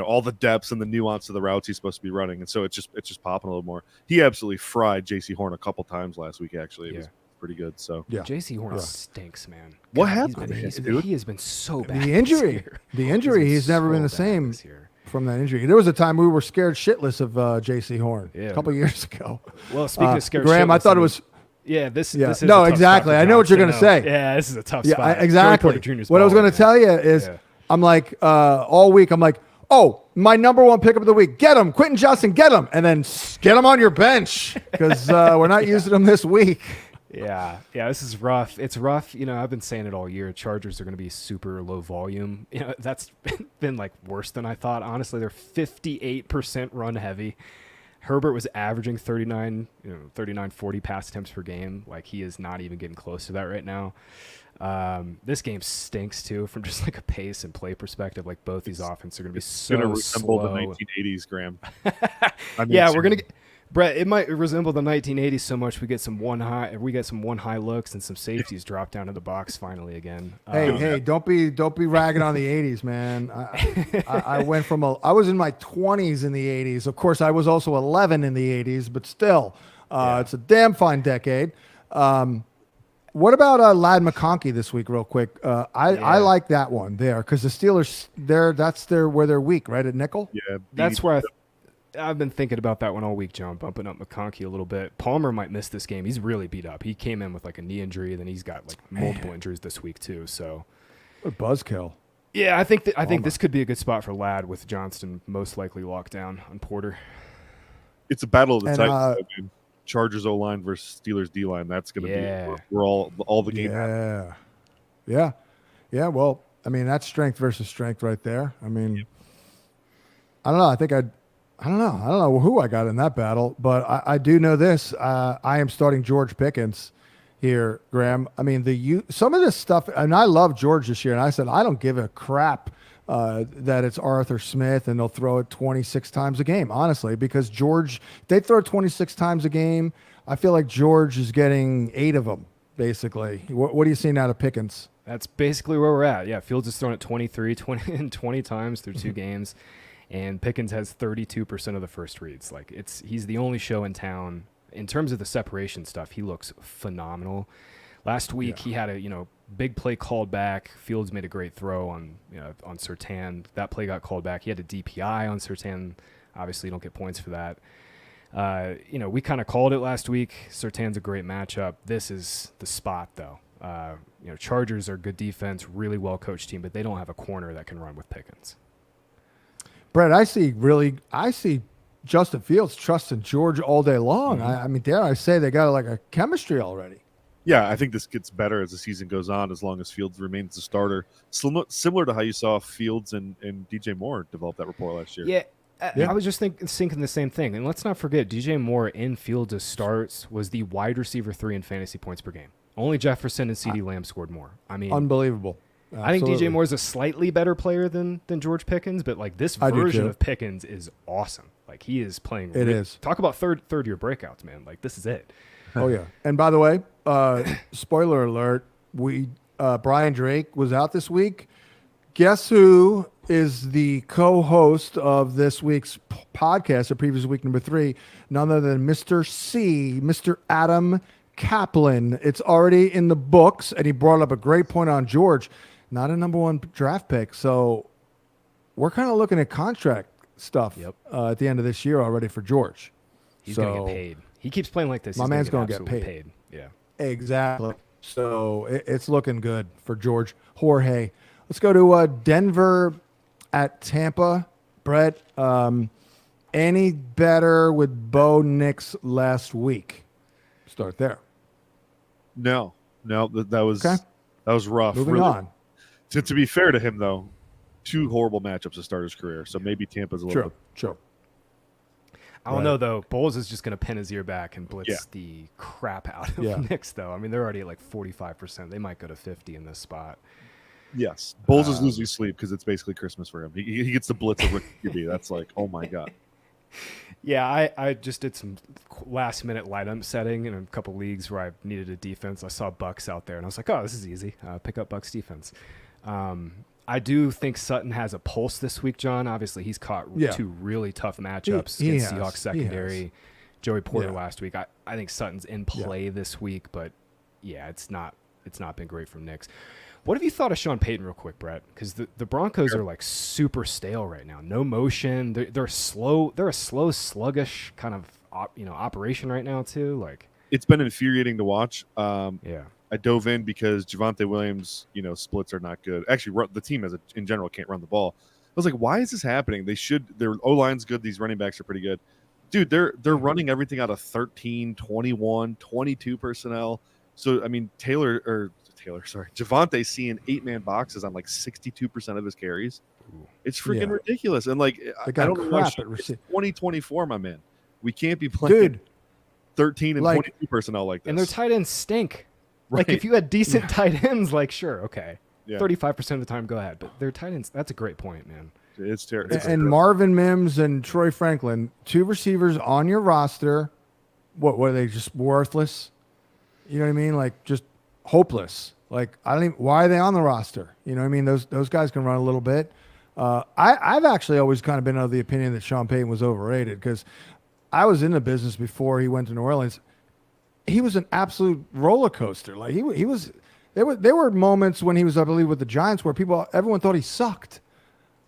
all the depths and the nuance of the routes he's supposed to be running. And so it's just popping a little more. He absolutely fried JC Horn a couple times last week, actually. It was pretty good. So Yeah. JC Horn stinks, man. What God, happened to him, dude? He has been so bad. The injury. This year. The injury. He's never so been the bad same this year. from that injury. There was a time we were scared shitless of JC Horn a couple years ago. Well, speaking of scared Graham, shitless, I thought it was. Yeah, this Yeah. is a No, tough exactly. spot for I know what you're going to Johnston, say. Yeah, this is a tough Yeah, spot. exactly. Joey Porter Jr.'s What I was going to tell you is, I'm like, all week, I'm like, oh, my number one pickup of the week, get him, Quentin Johnston, get him, and then get him on your bench because we're not using him this week. Yeah, this is rough. It's rough. I've been saying it all year. Chargers are going to be super low volume. That's been like worse than I thought. Honestly, they're 58% run heavy. Herbert was averaging 39, 40 pass attempts per game. Like, he is not even getting close to that right now. This game stinks too from just like a pace and play perspective. Like, both these offenses are going to be so going to resemble slow. the 1980s, Graham. We're going to get Brett, it might resemble the 1980s so much we get some one high looks and some safeties drop down to the box finally again. Hey, don't be ragging on the 80s, man. I went from I was in my 20s in the 80s. Of course, I was also 11 in the 80s, but still, it's a damn fine decade. What about Ladd McConkey this week, real quick? I like that one there because the Steelers, that's where they're weak, right, at nickel? Yeah, that's where I've been thinking about that one all week, John, bumping up McConkey a little bit. Palmer might miss this game. He's really beat up. He came in with like a knee injury, then he's got like multiple injuries this week too. So, what a buzzkill. Yeah, I think this could be a good spot for Ladd with Johnston most likely locked down on Porter. It's a battle of the Titans. Chargers O-line versus Steelers D-line. That's going to be we're all the game. Yeah. Well, I mean, that's strength versus strength right there. I mean, I don't know. I don't know who I got in that battle, but I do know this. I am starting George Pickens here, Graham. I mean, some of this stuff, and I love George this year, and I said I don't give a crap that it's Arthur Smith and they'll throw it 26 times a game, honestly, because George, they throw it 26 times a game. I feel like George is getting 8 of them, basically. What are you seeing out of Pickens? That's basically where we're at. Yeah, Fields is throwing it 20 times through 2 games. And Pickens has 32% of the first reads. Like, he's the only show in town. In terms of the separation stuff, he looks phenomenal. Last week he had a big play called back. Fields made a great throw on Surtain. That play got called back. He had a DPI on Surtain. Obviously, you don't get points for that. We kind of called it last week. Surtain's a great matchup. This is the spot, though. Chargers are good defense, really well coached team, but they don't have a corner that can run with Pickens. Brett, I see Justin Fields trusting George all day long. Mm-hmm. I mean, dare I say they got like a chemistry already. Yeah, I think this gets better as the season goes on, as long as Fields remains the starter. Similar to how you saw Fields and DJ Moore develop that rapport last year. Yeah. I was just thinking the same thing. And let's not forget, DJ Moore in Fields' starts was the wide receiver 3 in fantasy points per game. Only Jefferson and CeeDee Lamb scored more. I mean, unbelievable. Absolutely. I think DJ Moore is a slightly better player than George Pickens, but like this version of Pickens is awesome. Like, he is playing. It is. Talk about third year breakouts, man. Like, this is it. Oh yeah. And by the way, spoiler alert, Brian Drake was out this week. Guess who is the co-host of this week's podcast, or previous week number 3? None other than Mr. Adam Kaplan. It's already in the books, and he brought up a great point on George, not a number 1 draft pick. So we're kind of looking at contract stuff at the end of this year already for George. He's going to get paid. He keeps playing like this. My man's going to get paid. Yeah. Exactly. So it's looking good for George. Jorge. Let's go to Denver at Tampa. Brett, any better with Bo Nix last week? Start there. No, that was rough. Moving on. To be fair to him, though, 2 horrible matchups to start his career, so maybe Tampa's a little bit. Sure. I don't know, though. Bowles is just going to pin his ear back and blitz the crap out of Nix, though. I mean, they're already at like 45%. They might go to 50 in this spot. Yes. Bowles is losing sleep because it's basically Christmas for him. He gets the blitz of Ricky QB. That's like, oh, my God. Yeah, I just did some last-minute lineup setting in a couple leagues where I needed a defense. I saw Bucks out there, and I was like, oh, this is easy. Pick up Bucks defense. I do think Sutton has a pulse this week, John. Obviously, he's caught 2 really tough matchups against Seahawks secondary. Joey Porter last week. I think Sutton's in play this week, but yeah, it's not been great from Nix. What have you thought of Sean Payton, real quick, Brett? Because the Broncos are like super stale right now. No motion. They're slow. They're a slow, sluggish kind of operation right now too. Like It's been infuriating to watch. yeah, I dove in because Javonte Williams, splits are not good. Actually, the team in general can't run the ball. I was like, why is this happening? Their O-line's good. These running backs are pretty good. Dude, they're running everything out of 13, 21, 22 personnel. So, I mean, Javonte's seeing 8-man boxes on like 62% of his carries. It's freaking ridiculous. And like, I don't know why. It's 2024, my man. We can't be playing 13 and 22 personnel like this. And their tight ends stink. Right. Like if you had decent tight ends, like sure, okay. Yeah. 35% of the time, go ahead. But their tight ends, that's a great point, man. It's terrible. And Marvin Mims and Troy Franklin, 2 receivers on your roster. What are they, just worthless? You know what I mean? Like just hopeless. Like why are they on the roster? You know what I mean? Those guys can run a little bit. I've actually always kind of been of the opinion that Sean Payton was overrated because I was in the business before he went to New Orleans. He was an absolute roller coaster. Like he was. There were moments when he was, I believe, with the Giants where everyone thought he sucked.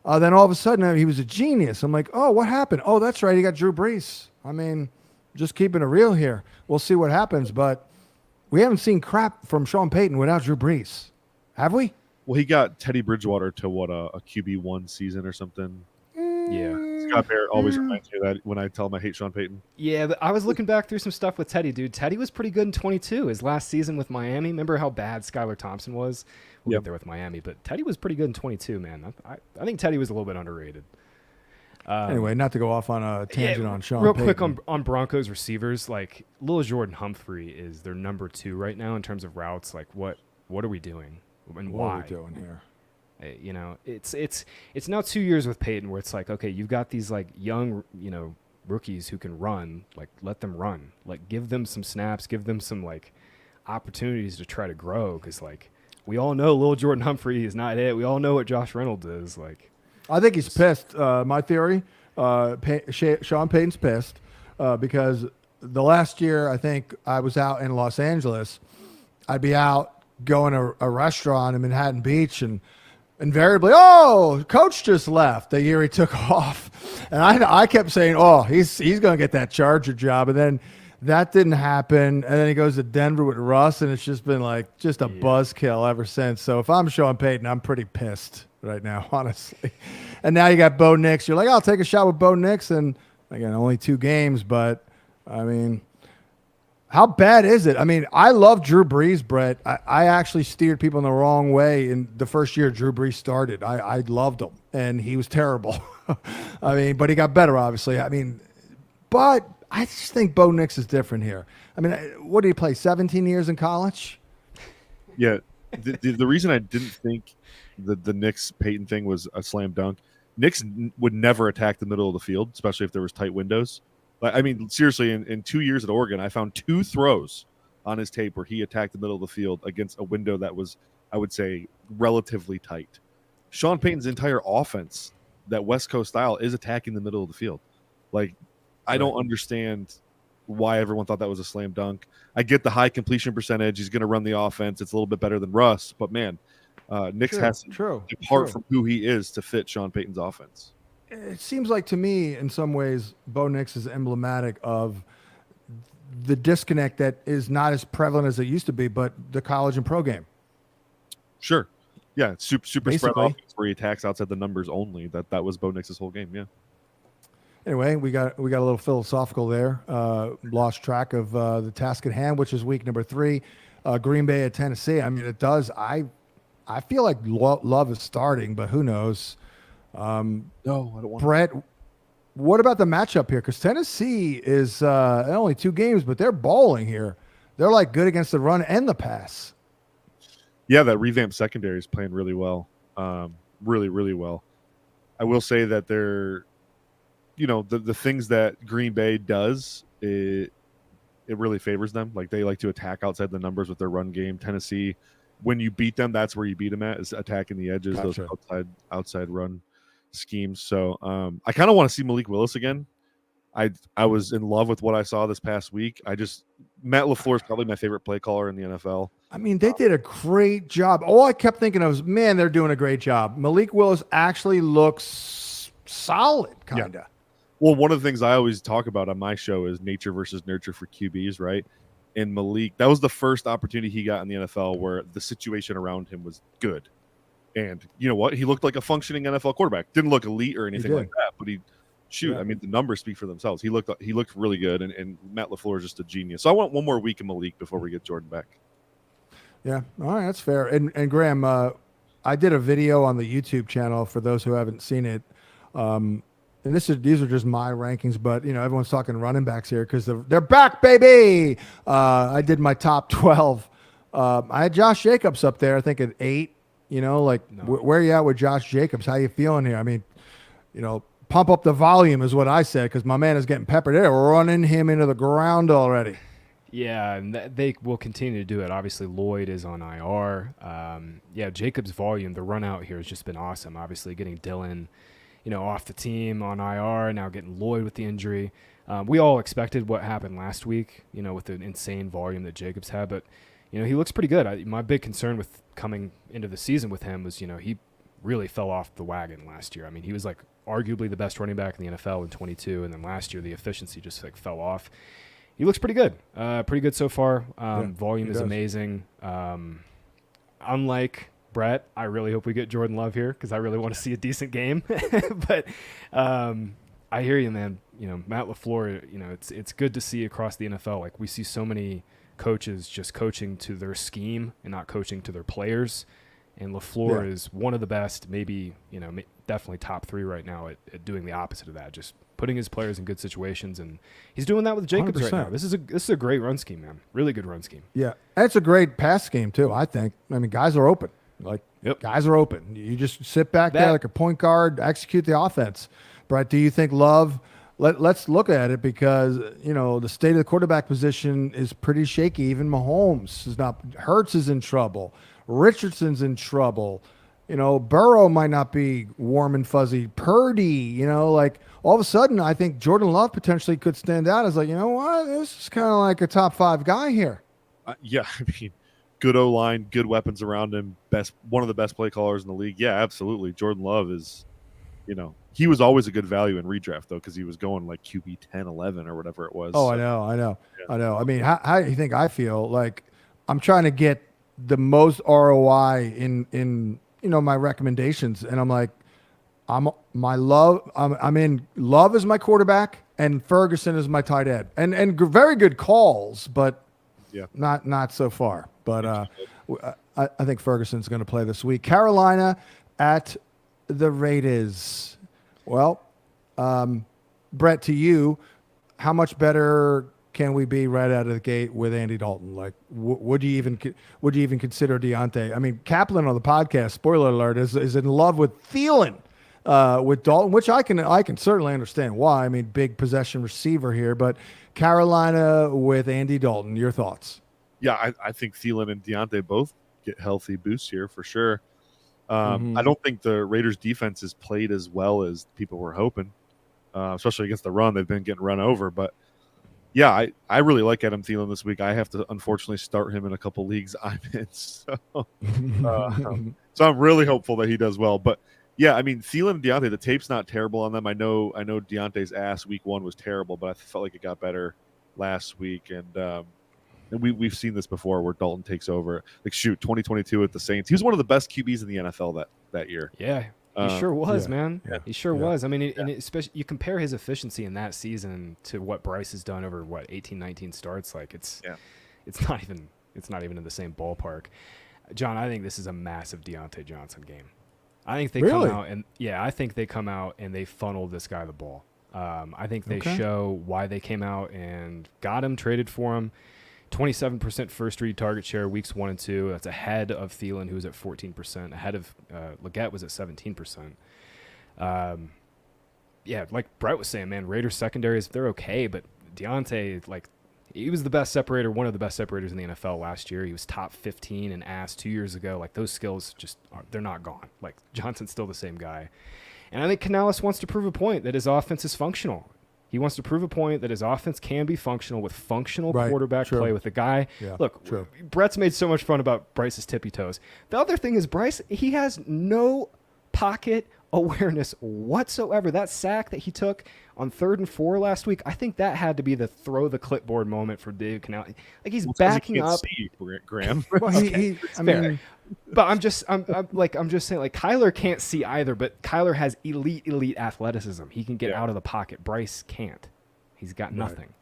Then all of a sudden he was a genius. I'm like, oh, what happened? Oh, that's right, he got Drew Brees. I mean, just keeping it real here. We'll see what happens, but we haven't seen crap from Sean Payton without Drew Brees, have we? Well, he got Teddy Bridgewater to a QB1 season or something. Yeah. Scott Barrett always reminds me of that when I tell him I hate Sean Payton. Yeah, but I was looking back through some stuff with Teddy, dude. Teddy was pretty good in 22. His last season with Miami. Remember how bad Skylar Thompson was? We'll get there with Miami, but Teddy was pretty good in 22, man. I think Teddy was a little bit underrated. Anyway, not to go off on a tangent on Sean real Payton. quick on Broncos receivers, like Lil Jordan Humphrey is their number 2 right now in terms of routes. Like what are we doing and what why? are we doing here? It's now 2 years with Peyton where it's like, okay, you've got these like young, rookies who can run, like let them run, like give them some snaps, give them some like opportunities to try to grow. Cause like we all know Lil Jordan Humphrey is not it. We all know what Josh Reynolds is like. I think he's pissed. My theory, Sean Payton's pissed because the last year I think I was out in Los Angeles. I'd be out going to a restaurant in Manhattan Beach and invariably, coach just left the year he took off. And I kept saying, he's going to get that Charger job. And then that didn't happen. And then he goes to Denver with Russ, and it's just been like a buzzkill ever since. So if I'm Sean Payton, I'm pretty pissed right now, honestly. And now you got Bo Nix. You're like, I'll take a shot with Bo Nix. And again, only 2 games, but I mean, how bad is it? I mean, I love Drew Brees, Brett. I actually steered people in the wrong way in the first year Drew Brees started. I loved him, and he was terrible. I mean, but he got better, obviously. I mean, but I just think Bo Nix is different here. I mean, what did he play, 17 years in college? Yeah. The reason I didn't think the Nix-Payton thing was a slam dunk, Nix would never attack the middle of the field, especially if there was tight windows. I mean, seriously, in 2 years at Oregon, I found 2 throws on his tape where he attacked the middle of the field against a window that was, I would say, relatively tight. Sean Payton's entire offense, that West Coast style, is attacking the middle of the field. Like, I don't understand why everyone thought that was a slam dunk. I get the high completion percentage. He's going to run the offense. It's a little bit better than Russ. But, man, Nix has to depart from who he is to fit Sean Payton's offense. It seems like to me, in some ways, Bo Nix is emblematic of the disconnect that is not as prevalent as it used to be, but the college and pro game. Sure. Yeah, super spread Basically. offense where he attacks outside the numbers only. That was Bo Nix's whole game, yeah. Anyway, we got a little philosophical there. Lost track of the task at hand, which is week number 3. Green Bay at Tennessee. I mean, it does. I feel like Love is starting, but who knows? No, I don't want Brett, what about the matchup here? Because Tennessee is only 2 games, but they're balling here. They're like good against the run and the pass. Yeah, that revamped secondary is playing really well. Really, really well. I will say that they're, the things that Green Bay does, it really favors them. Like, they like to attack outside the numbers with their run game. Tennessee, when you beat them, that's where you beat them at, is attacking the edges, Gotcha. those outside run schemes. So I kind of want to see Malik Willis again. I was in love with what I saw this past week. Matt LaFleur is probably my favorite play caller in the NFL. I mean, they did a great job. All I kept thinking of was, man, they're doing a great job. Malik Willis actually looks solid, kind of. Yeah. Well, one of the things I always talk about on my show is nature versus nurture for QBs, right? And Malik, that was the first opportunity he got in the NFL where the situation around him was good. And you know what? He looked like a functioning NFL quarterback. Didn't look elite or anything like that, but I mean, the numbers speak for themselves. He looked really good, and Matt LaFleur is just a genius. So I want one more week in Malik before we get Jordan back. Yeah, all right, that's fair. And Graham, I did a video on the YouTube channel for those who haven't seen it. And these are just my rankings, but everyone's talking running backs here because they're back, baby. I did my top 12. I had Josh Jacobs up there, I think at 8. Where are you at with Josh Jacobs? How you feeling here? I mean, pump up the volume is what I said because my man is getting peppered. They're running him into the ground already. Yeah, and they will continue to do it. Obviously, Lloyd is on IR. Jacobs' volume, the run out here has just been awesome. Obviously, getting Dylan, off the team on IR, now getting Lloyd with the injury. We all expected what happened last week, with the insane volume that Jacobs had, but, he looks pretty good. My big concern with coming into the season with him was, he really fell off the wagon last year. I mean, he was arguably the best running back in the NFL in 22, and then last year the efficiency just fell off. He looks pretty good. Pretty good so far. Volume is amazing. Unlike Brett, I really hope we get Jordan Love here because I really want to see a decent game. But I hear you, man. Matt LaFleur, it's good to see across the NFL. We see so many coaches just coaching to their scheme and not coaching to their players. And LaFleur is one of the best, maybe, definitely top 3 right now at doing the opposite of that, just putting his players in good situations, and he's doing that with Jacobs 100%. Right now. This is a great run scheme, man. Really good run scheme. Yeah, and it's a great pass scheme too. I think. I mean, guys are open. Guys are open. You just sit back there like a point guard, execute the offense. Brett, do you think Love? Let's look at it because the state of the quarterback position is pretty shaky. Even Mahomes is not. Hurts is in trouble. Richardson's in trouble. Burrow might not be warm and fuzzy. Purdy, all of a sudden, I think Jordan Love potentially could stand out as what? This is kind of like a top 5 guy here. I mean, good O-line, good weapons around him, one of the best play callers in the league. Yeah, absolutely. Jordan Love is, he was always a good value in redraft, though, because he was going QB 10, 11 or whatever it was. Oh, so. I know. I mean, how do you think I feel? I'm trying to get the most ROI in my recommendations, and I'm in Love as my quarterback and Ferguson is my tight end, and very good calls, but not so far. But I think Ferguson's going to play this week. Carolina at the Raiders. Well, Brett, to you, how much better can we be right out of the gate with Andy Dalton? Would you even consider Deontay? I mean, Kaplan on the podcast, spoiler alert, is in love with Thielen with Dalton, which I can certainly understand why. I mean, big possession receiver here, but Carolina with Andy Dalton, your thoughts? Yeah, I think Thielen and Deontay both get healthy boosts here for sure. I don't think the Raiders defense has played as well as people were hoping, especially against the run. They've been getting run over, but yeah, I really like Adam Thielen this week. I have to unfortunately start him in a couple leagues I'm in, so I'm really hopeful that he does well. But yeah, I mean, Thielen and Deontay, the tape's not terrible on them. I know Deontay's ass week 1 was terrible, but I felt like it got better last week, and we've seen this before where Dalton takes over. 2022 at the Saints, he was one of the best QBs in the NFL that year. Yeah. He sure was, man. Yeah. He sure was. I mean, and especially you compare his efficiency in that season to what Bryce has done over 18, 19 starts. It's not even in the same ballpark. John, I think this is a massive Deontay Johnson game. I think they come out and they funnel this guy the ball. I think they show why they came out and got him, traded for him. 27% first read target share weeks 1 and 2. That's ahead of Thielen, who was at 14%. Ahead of Leggett was at 17%. Like Brett was saying, man, Raiders secondaries, they're okay, but Deontay, he was the best separator, one of the best separators in the NFL last year. He was top 15 in ass 2 years ago. Those skills they're not gone. Johnson's still the same guy. And I think Canales wants to prove a point that his offense is functional. He wants to prove a point that his offense can be functional with functional quarterback True. play with a guy. Yeah, Look, true. Brett's made so much fun about Bryce's tippy toes. The other thing is Bryce, he has no pocket awareness whatsoever. That sack that he took on 3rd and 4 last week, I think that had to be the throw the clipboard moment for Dave Canal. Like he's backing up. See, Graham. Well, Okay, I mean, but I'm just saying, like Kyler can't see either, but Kyler has elite athleticism. He can get out of the pocket. Bryce can't. He's got nothing.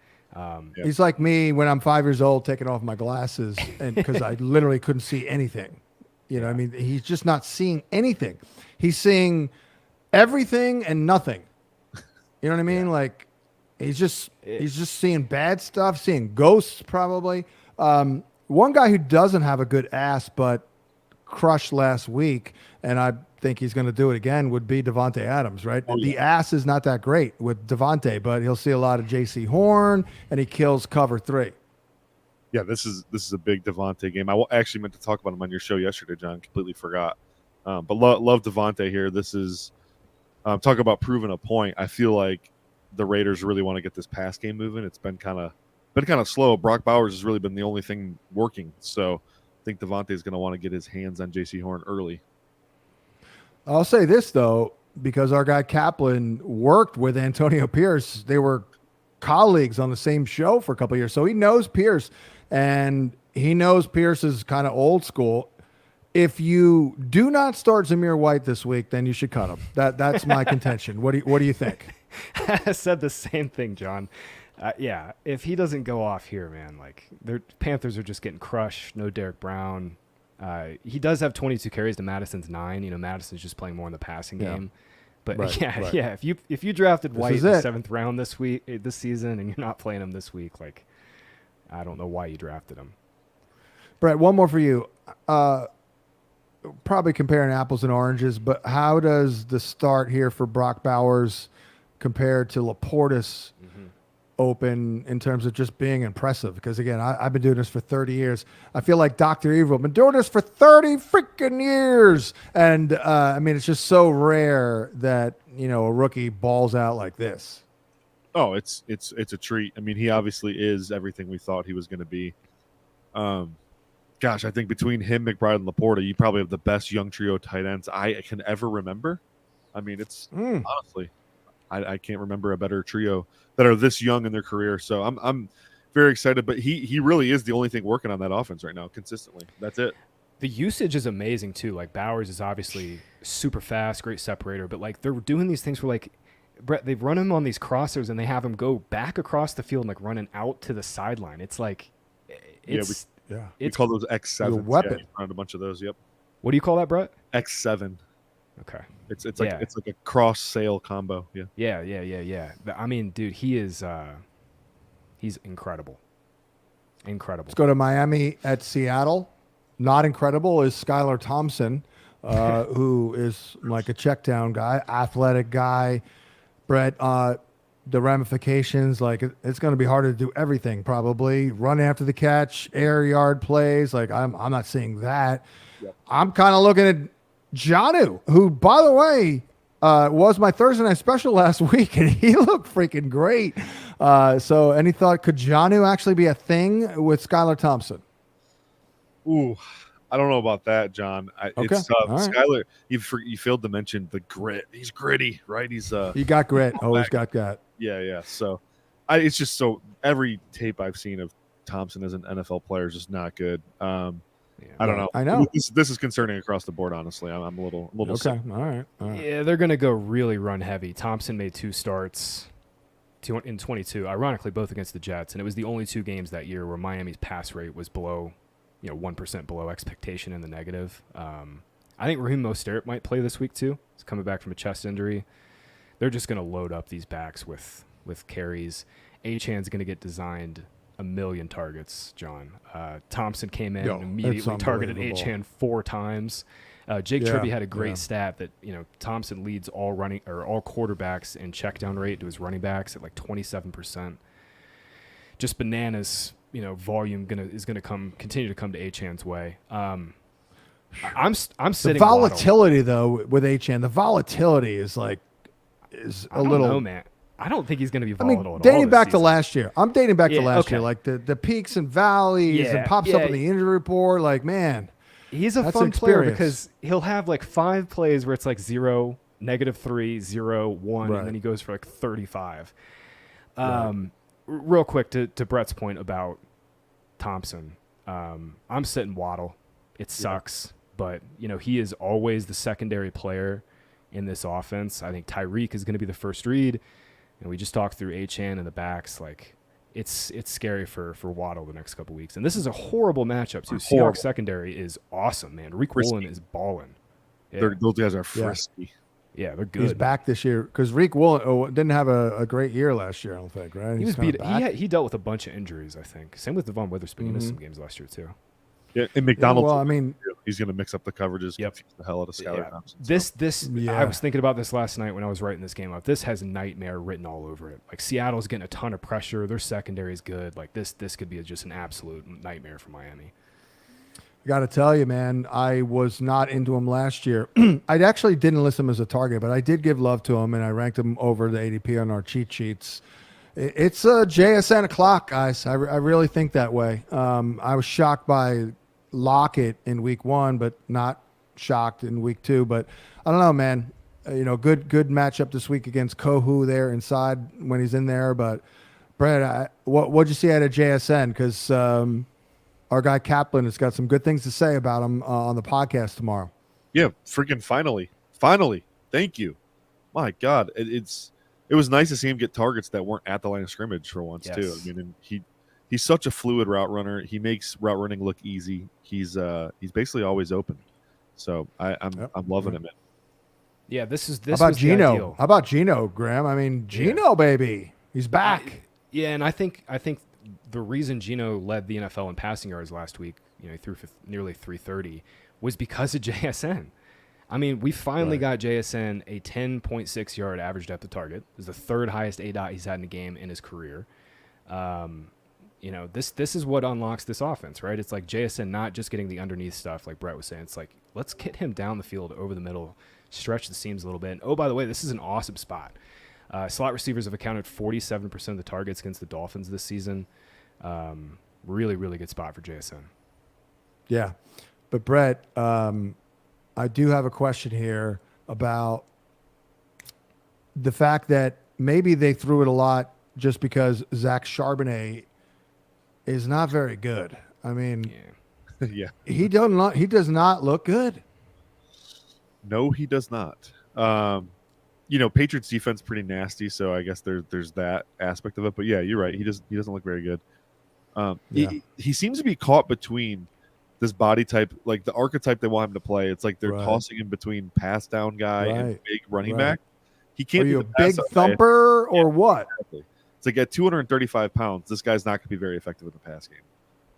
He's like me when I'm 5 years old, taking off my glasses, and because I literally couldn't see anything. You know, I mean, he's just not seeing anything. He's seeing everything and nothing. You know what I mean? Like he's just seeing bad stuff, seeing ghosts probably. One guy who doesn't have a good ass but crushed last week, and I think he's going to do it again, would be Devontae Adams, right? Oh, yeah. The ass is not that great with Devontae, but he'll see a lot of J.C. Horn, and he kills cover 3. Yeah, this is a big Devontae game. I actually meant to talk about him on your show yesterday, John. Completely forgot. But love Devontae here. This is talk about proving a point. I feel like the Raiders really want to get this pass game moving. It's been kind of slow. Brock Bowers has really been the only thing working. So I think Devontae is going to want to get his hands on J.C. Horn early. I'll say this, though, because our guy Kaplan worked with Antonio Pierce. They were colleagues on the same show for a couple of years. So he knows Pierce, and he knows Pierce is kind of old school. If you do not start Zamir White this week, then you should cut him. That's my contention. What do you think? I said the same thing, John. Yeah, if he doesn't go off here, man, like the Panthers are just getting crushed. No Derek Brown. He does have 22 carries to Madison's 9. You know, Madison's just playing more in the passing game. But yeah. If you drafted White in the 7th round this season, and you're not playing him this week, like I don't know why you drafted him. Brett, one more for you. Probably comparing apples and oranges, but how does the start here for Brock Bowers compare to Laporta's open in terms of just being impressive? Because again, I've been doing this for 30 years. I feel like Dr. Evil. I've been doing this for 30 freaking years. And I mean, it's just so rare that, you know, a rookie balls out like this. Oh, it's a treat. I mean, he obviously is everything we thought he was going to be. Gosh, I think between him, McBride, and Laporta, you probably have the best young trio tight ends I can ever remember. I mean, it's honestly, I can't remember a better trio that are this young in their career. So I'm very excited. But he really is the only thing working on that offense right now consistently. That's it. The usage is amazing too. Like Bowers is obviously super fast, great separator, but like they're doing these things where like Brett, they've run him on these crossers and they have him go back across the field and like running out to the sideline. It's like it's we call those X7s. Weapon. Yeah, found a bunch of those. Yep. What do you call that, Brett? X7. Okay. It's like a cross sail combo. Yeah. Yeah. I mean, dude, he's incredible. Incredible. Let's go to Miami at Seattle. Not incredible is Skylar Thompson, who is like a check down guy, athletic guy. Brett, the ramifications, like it's going to be harder to do everything probably. Run after the catch, air yard plays. Like I'm not seeing that. Yep. I'm kind of looking at Jonnu, who, by the way, was my Thursday night special last week, and he looked freaking great. So any thought, could Jonnu actually be a thing with Skylar Thompson? Ooh, I don't know about that, John. Okay. It's tough. Right. Skylar, you failed to mention the grit. He's gritty, right? He got grit. Always got that. Yeah. So it's just so every tape I've seen of Thompson as an NFL player is just not good. I don't know. I know. This is concerning across the board, honestly. I'm a little okay. sick. All right. Yeah, they're going to go really run heavy. Thompson made 2 starts in 22, ironically, both against the Jets. And it was the only 2 games that year where Miami's pass rate was below, 1% below expectation in the negative. I think Raheem Mostert might play this week too. He's coming back from a chest injury. They're just going to load up these backs with carries. Achan's going to get designed a million targets, John. Thompson came in and immediately targeted Achan 4 times. Jake Tribby had a great stat that Thompson leads all quarterbacks in check down rate to his running backs at like 27%. Just bananas. Volume is gonna continue to come to Achan's way. I'm sitting. The volatility though with Achan, the volatility is a little. Know, man. I don't think he's going to be I mean, volatile at all. dating this back to season. last year. I'm dating back to Yeah, last okay. year, like the peaks and valleys and pops up in the injury report. Like, man, he's a that's fun an player experience. because he'll have like 5 plays where it's like 0, -3, 0, 1, Right. and then he goes for like 35. Right. Real quick to Brett's point about Thompson. I'm sitting Waddle. It sucks, but he is always the secondary player in this offense. I think Tyreek is going to be the first read, and we just talked through Achane and the backs. Like it's scary for Waddle the next couple weeks, and this is a horrible matchup too. Seahawks secondary is awesome, man. Rick Woolen is balling. Yeah. Those guys are frisky. Yeah, they're good. He's back this year because Reek Woolen didn't have a great year last year, I don't think, right? He was kinda beat. back. He dealt with a bunch of injuries, I think. Same with Devon Witherspoon. He missed some games last year too. Yeah, and McDonald's. Well, I mean, he's going to mix up the coverages. Yep. Confuse the hell out of Skylar Thompson. I was thinking about this last night when I was writing this game up. This has nightmare written all over it. Like Seattle's getting a ton of pressure. Their secondary is good. Like this could be just an absolute nightmare for Miami. I got to tell you, man, I was not into him last year. I actually didn't list him as a target, but I did give love to him, and I ranked him over the ADP on our cheat sheets. It's a JSN o'clock, guys. I really think that way. I was shocked by Lockett in week 1, but not shocked in week 2. But I don't know, man. Good matchup this week against Kohu there inside when he's in there. But Brett, what'd you see out of JSN? Because our guy Kaplan has got some good things to say about him on the podcast tomorrow. Yeah, freaking finally. Thank you. My God, it was nice to see him get targets that weren't at the line of scrimmage for once too. I mean, and he's such a fluid route runner. He makes route running look easy. He's basically always open. So I'm loving it, man. Yeah, this How about was the Geno? ideal. How about Geno, Graham? I mean, Geno, baby, he's back. And I think the reason Geno led the NFL in passing yards last week, he threw for nearly 330, was because of JSN. I mean, we finally got JSN a 10.6 yard average depth of target. This is the 3rd highest ADOT he's had in a game in his career. This is what unlocks this offense, right? It's like JSN not just getting the underneath stuff like Brett was saying. It's like, let's get him down the field over the middle, stretch the seams a little bit. And, oh, by the way, this is an awesome spot. Slot receivers have accounted 47% of the targets against the Dolphins this season. Really, really good spot for JSN. Yeah. But, Brett, I do have a question here about the fact that maybe they threw it a lot just because Zach Charbonnet is not very good. I mean, Yeah. he does not look good. No, he does not. Patriots defense pretty nasty, so I guess there's that aspect of it. But yeah, you're right. He doesn't look very good. He seems to be caught between this body type, like the archetype they want him to play. It's like they're tossing him between pass down guy and big running back. He can't. Are you be a big thumper or what? Exactly. It's like at 235 pounds, this guy's not going to be very effective in the pass game.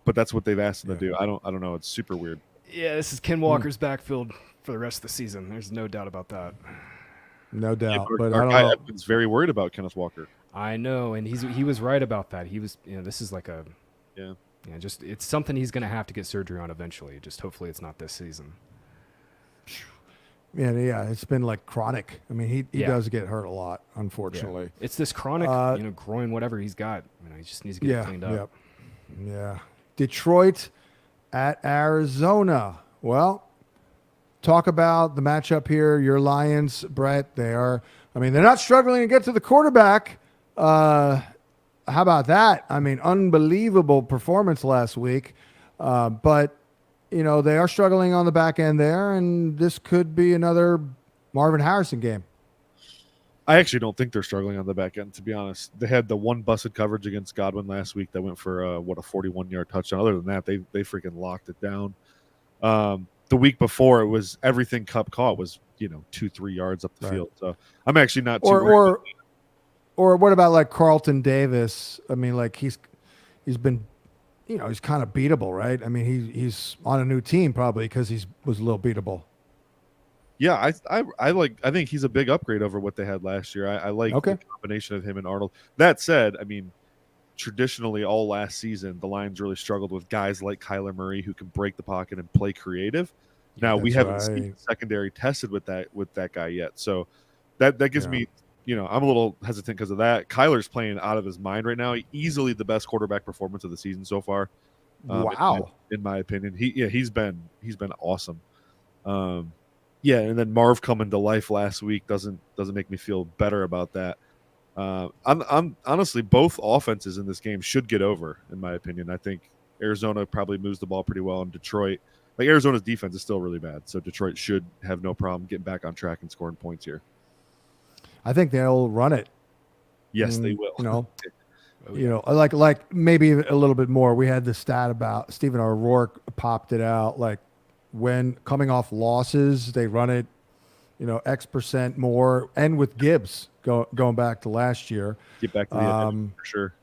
But that's what they've asked him to do. I don't know. It's super weird. Yeah, this is Ken Walker's backfield for the rest of the season. There's no doubt about that. No doubt. Yeah, but our I guy don't know. is very worried about Kenneth Walker. I know, and he was right about that. He was, this is like a just it's something he's going to have to get surgery on eventually. Just hopefully it's not this season. Yeah, it's been like chronic. I mean, he does get hurt a lot, unfortunately. Yeah. It's this chronic, groin, whatever he's got. He just needs to get it cleaned up. Yeah. Detroit at Arizona. Well, talk about the matchup here. Your Lions, Brett, they're not struggling to get to the quarterback. How about that? I mean, unbelievable performance last week. But, they are struggling on the back end there, and this could be another Marvin Harrison game. I actually don't think they're struggling on the back end, to be honest. They had the one busted coverage against Godwin last week that went for a 41-yard touchdown. Other than that, they freaking locked it down. The week before, it was everything Kupp caught was 2-3 yards up the field. So I'm actually not too worried. Or what about like Carlton Davis? I mean, like he's been, he's kind of beatable, right? I mean, he's on a new team probably because was a little beatable. Yeah, I think he's a big upgrade over what they had last year. I like the combination of him and Arnold. That said, I mean, traditionally all last season, the Lions really struggled with guys like Kyler Murray who can break the pocket and play creative. Now we haven't seen the secondary tested with that guy yet. So that gives me I'm a little hesitant because of that. Kyler's playing out of his mind right now. Easily the best quarterback performance of the season so far. Wow. In my opinion, he's been awesome. And then Marv coming to life last week doesn't make me feel better about that. I'm honestly, both offenses in this game should get over, in my opinion. I think Arizona probably moves the ball pretty well, and Detroit, like Arizona's defense is still really bad, so Detroit should have no problem getting back on track and scoring points here. I think they'll run it. Yes, they will. Like maybe a little bit more. We had the stat about Stephen O'Rourke popped it out. Like when coming off losses, they run it, X% more. And with Gibbs going back to last year, Get back to the end for sure.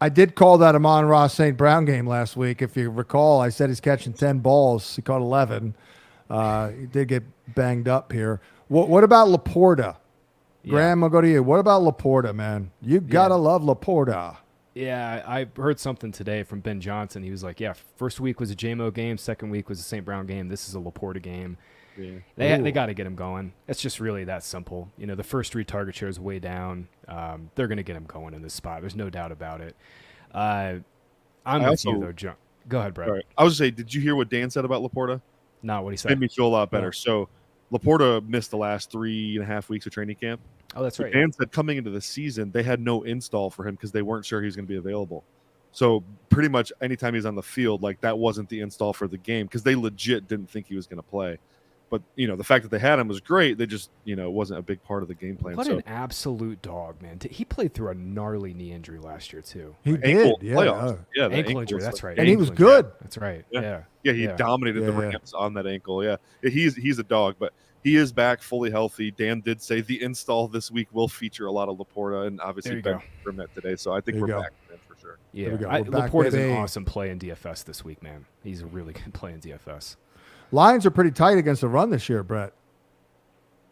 I did call that Amon-Ra St. Brown game last week. If you recall, I said he's catching 10 balls. He caught 11. He did get banged up here. What about Laporta? Yeah. Graham, I'll go to you. What about Laporta, man? You got to love Laporta. Yeah, I heard something today from Ben Johnson. He was like, first week was a JMO game. Second week was a St. Brown game. This is a Laporta game. Yeah. They got to get him going. It's just really that simple. The first 3 target share is way down. They're going to get him going in this spot. There's no doubt about it. I'm with you, though, John. Go ahead, Brett. Right. I was going to say, did you hear what Dan said about Laporta? Not what he said. Made me feel a lot better. Yeah. So Laporta missed the last 3.5 weeks of training camp. Oh, that's right. Dan said coming into the season, they had no install for him because they weren't sure he was going to be available. So pretty much anytime he's on the field, like that wasn't the install for the game because they legit didn't think he was going to play. But, the fact that they had him was great. They just, it wasn't a big part of the game plan. What an absolute dog, man. He played through a gnarly knee injury last year, too. He did, yeah. Yeah, ankle injury, that's right. And he was good. That's right, yeah. He dominated the Rams on that ankle, yeah. He's a dog, but he is back fully healthy. Dan did say the install this week will feature a lot of Laporta, and obviously Ben confirmed that today. So I think we're back for sure. Yeah, Laporta's an awesome play in DFS this week, man. He's a really good play in DFS. Lions are pretty tight against the run this year, Brett.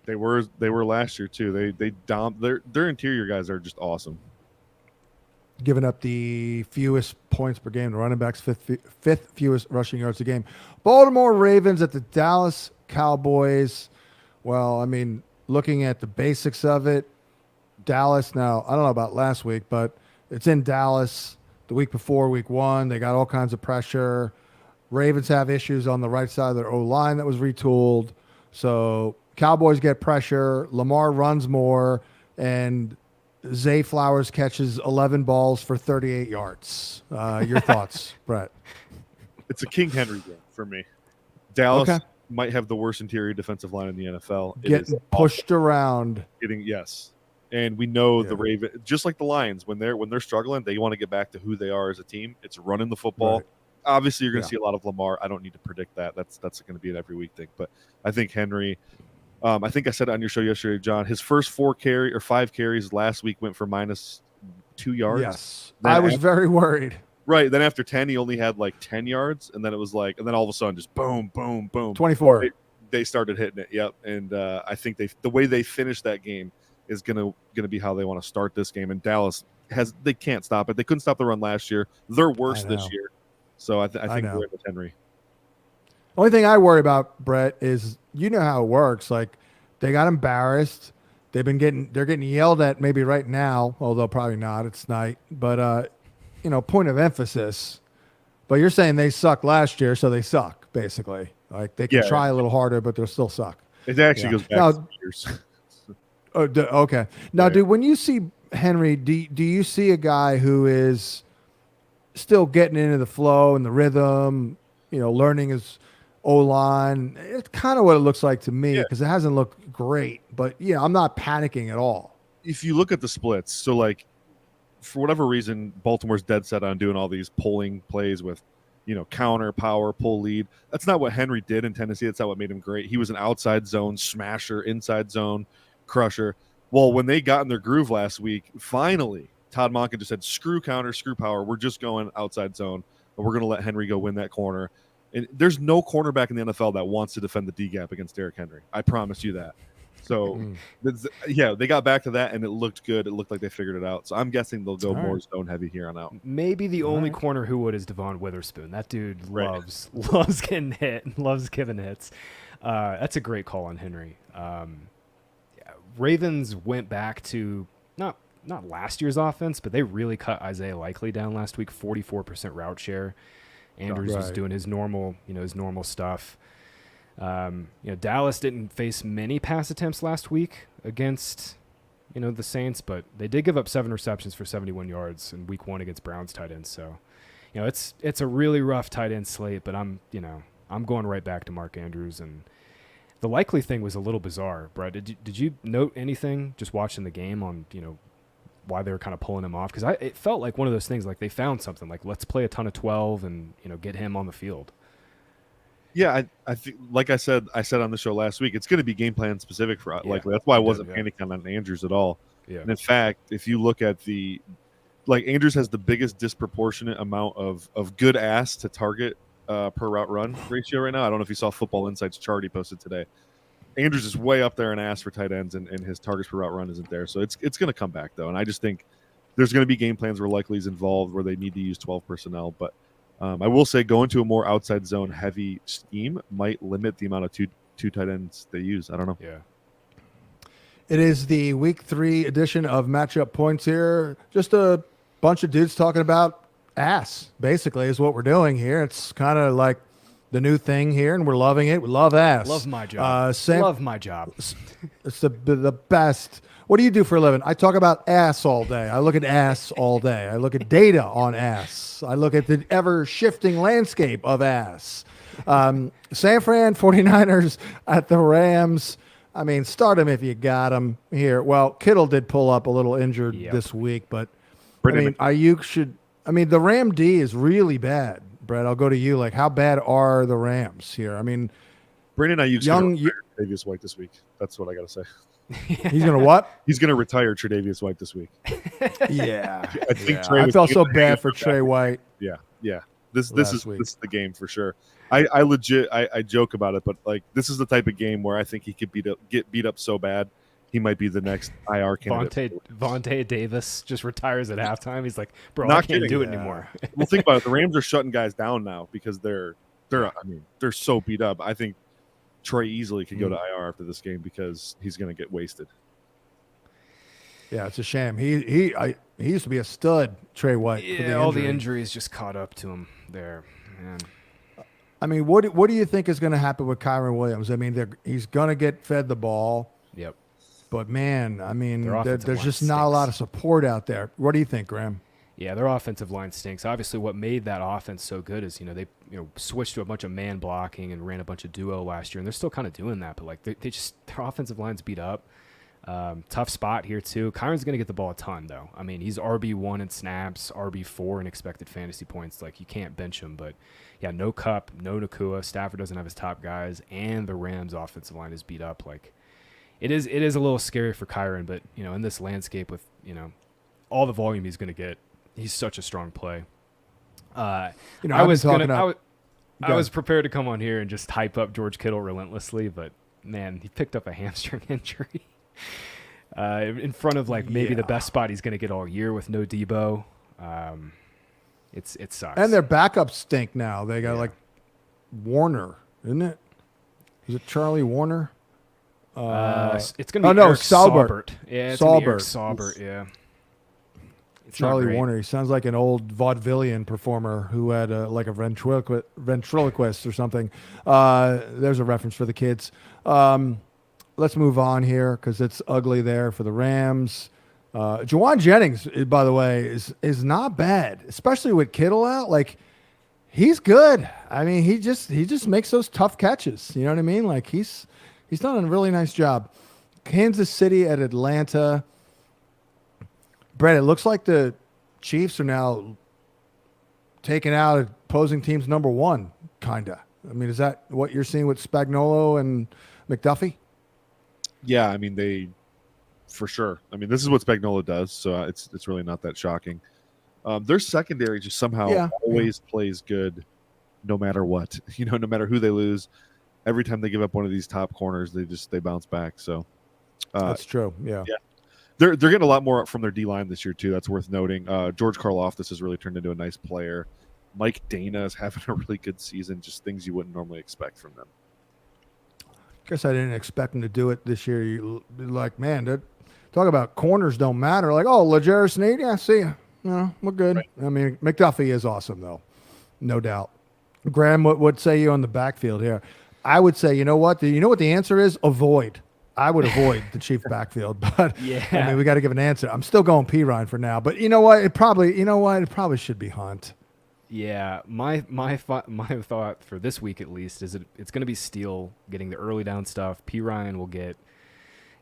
They were last year too. Their interior guys are just awesome. Giving up the fewest points per game. The running backs fifth fewest rushing yards a game. Baltimore Ravens at the Dallas Cowboys. Well, I mean, looking at the basics of it, Dallas. Now I don't know about last week, but it's in Dallas. The week before, week 1, they got all kinds of pressure. Ravens have issues on the right side of their O-line that was retooled. So Cowboys get pressure. Lamar runs more. And Zay Flowers catches 11 balls for 38 yards. Your thoughts, Brett? It's a King Henry game for me. Dallas might have the worst interior defensive line in the NFL. Getting pushed around. Yes. And we know the Ravens, just like the Lions, when they're struggling, they want to get back to who they are as a team. It's running the football. Right. Obviously, you're going to see a lot of Lamar. I don't need to predict that. That's going to be an every week thing. But I think Henry, I think I said it on your show yesterday, John, his first 5 carries last week went for -2 yards. Yes. I was very worried. Right. Then after 10, he only had like 10 yards. And then it was like, and then all of a sudden just boom, boom, boom. 24. They started hitting it. Yep. And I think the way they finished that game is going to be how they want to start this game. And Dallas they can't stop it. They couldn't stop the run last year. They're worse this year. So I think we're with Henry. Only thing I worry about, Brett, is how it works. Like they got embarrassed. They're getting yelled at maybe right now, although probably not. It's night. But point of emphasis. But you're saying they sucked last year, so they suck, basically. Like they can try a little harder, but they'll still suck. It actually goes back to years. Okay. Now, dude, when you see Henry, do you see a guy who is still getting into the flow and the rhythm, learning his O-line? It's kind of what it looks like to me because it hasn't looked great. But, I'm not panicking at all. If you look at the splits, so like for whatever reason, Baltimore's dead set on doing all these pulling plays with, counter, power, pull lead. That's not what Henry did in Tennessee. That's not what made him great. He was an outside zone smasher, inside zone crusher. Well, when they got in their groove last week, finally, Todd Monken just said, screw counter, screw power. We're just going outside zone, and we're going to let Henry go win that corner. And there's no cornerback in the NFL that wants to defend the D-gap against Derrick Henry. I promise you that. So, they got back to that, and it looked good. It looked like they figured it out. So I'm guessing they'll go more zone heavy here on out. Maybe the only corner who would is Devon Witherspoon. That dude loves getting hit and loves giving hits. That's a great call on Henry. Ravens went back to not last year's offense, but they really cut Isaiah Likely down last week, 44% route share. Andrews was doing his normal stuff. Dallas didn't face many pass attempts last week against, the Saints, but they did give up 7 receptions for 71 yards in week 1 against Browns tight ends. So, it's a really rough tight end slate, but I'm going right back to Mark Andrews. And the Likely thing was a little bizarre, Brett. Did you note anything just watching the game on, why they were kind of pulling him off? Because it felt like one of those things, like they found something, like let's play a ton of 12 and, get him on the field. Yeah, I think, like I said on the show last week, it's going to be game plan specific for Likely. That's why I wasn't panicking on Andrews at all. Yeah. And in fact, if you look at Andrews has the biggest disproportionate amount of good ass to target per route run ratio right now. I don't know if you saw Football Insights chart he posted today. Andrews is way up there in ass for tight ends, and his targets per route run isn't there. So it's going to come back, though. And I just think there's going to be game plans where Likely's involved where they need to use 12 personnel. But I will say going to a more outside zone heavy scheme might limit the amount of two tight ends they use. I don't know. Yeah. It is the week 3 edition of Matchup Points here. Just a bunch of dudes talking about ass, basically, is what we're doing here. It's kind of like the new thing here, and we're loving it. We love ass. Love my job. Love my job. It's the best. What do you do for a living? I talk about ass all day. I look at ass all day. I look at data on ass. I look at the ever-shifting landscape of ass. San Fran 49ers at the Rams. I mean, start him if you got him here. Well, Kittle did pull up a little injured this week, but Ayuk should. I mean, the Ram D is really bad. Brett, I'll go to you. Like, how bad are the Rams here? I mean, Brandon Ayuk's going to retire Tre'Davious White this week. That's what I got to say. He's going to what? He's going to retire Tre'Davious White this week. Yeah. I think I felt so bad for Trey White. Yeah. This is the game for sure. I joke about it, but like this is the type of game where I think he could get beat up so bad he might be the next IR candidate. Vontae Davis just retires at halftime. He's like, bro, I can't do it anymore. Well, think about it. The Rams are shutting guys down now because they're so beat up. I think Trey easily could go to IR after this game because he's going to get wasted. Yeah, it's a shame. He used to be a stud, Trey White. Yeah, all the injuries just caught up to him there, man. I mean, what do you think is going to happen with Kyron Williams? I mean, he's going to get fed the ball. Yep. But, man, I mean, there's just not a lot of support out there. What do you think, Graham? Yeah, their offensive line stinks. Obviously, what made that offense so good is, they switched to a bunch of man blocking and ran a bunch of duo last year, and they're still kind of doing that. But, like, their offensive line's beat up. Tough spot here, too. Kyron's going to get the ball a ton, though. I mean, he's RB1 in snaps, RB4 in expected fantasy points. Like, you can't bench him. But, yeah, no Kupp, no Nakua. Stafford doesn't have his top guys, and the Rams' offensive line is beat up. Like, it is a little scary for Kyron, but, in this landscape with, all the volume he's going to get, he's such a strong play. I was prepared to come on here and just hype up George Kittle relentlessly, but, man, he picked up a hamstring injury. In front of maybe the best spot he's going to get all year with no Debo. It sucks. And their backups stink now. They got Warner, isn't it? Is it Charlie Warner? It's going to be Eric Saubert. Yeah, it's going to be Eric Saubert, yeah. Charlie Warner. He sounds like an old vaudevillian performer who had a ventriloquist or something. There's a reference for the kids. Let's move on here because it's ugly there for the Rams. Juwan Jennings, by the way, is not bad, especially with Kittle out. Like, he's good. I mean, he just makes those tough catches. You know what I mean? Like, he's done a really nice job. Kansas City at Atlanta. Brett, it looks like the Chiefs are now taking out opposing teams number 1, kind of. I mean, is that what you're seeing with Spagnuolo and McDuffie? Yeah, I mean, for sure. I mean, this is what Spagnuolo does, so it's really not that shocking. Their secondary just somehow always plays good no matter what. No matter who they lose. Every time they give up one of these top corners, they bounce back. So that's true. Yeah. They're getting a lot more from their D-line this year, too. That's worth noting. George Karlaftis has really turned into a nice player. Mike Dana is having a really good season, just things you wouldn't normally expect from them. Guess I didn't expect him to do it this year. You like, man, talk about corners don't matter. Like, oh, Legere Sneed, yeah, see ya. No, we're good. Right. I mean, McDuffie is awesome though, no doubt. Graham, what say you on the backfield here? I would say, you know what? You know what the answer is? Avoid. I would avoid the Chief backfield, but Yeah. I mean, we got to give an answer. I'm still going Pirine for now, but you know what? It probably should be Hunt. Yeah, my thought for this week at least is it's going to be Steele getting the early down stuff. P. Ryan will get,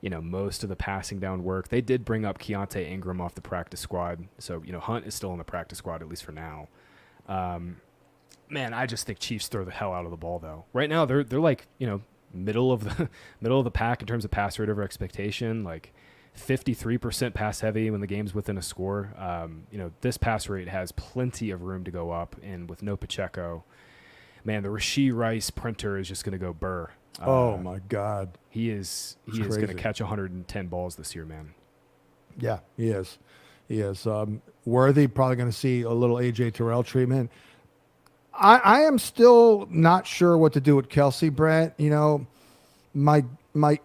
most of the passing down work. They did bring up Keontae Ingram off the practice squad, so Hunt is still in the practice squad at least for now. Man, I just think Chiefs throw the hell out of the ball though. Right now they're like middle of the pack in terms of pass rate over expectation, like 53% pass heavy when the game's within a score. This pass rate has plenty of room to go up, and with no Pacheco, man, the Rashee Rice printer is just going to go burr. Oh my God, he is going to catch 110 balls this year, man. Yeah, he is. Worthy probably going to see a little AJ Terrell treatment. I am still not sure what to do with Kelsey, Brett. My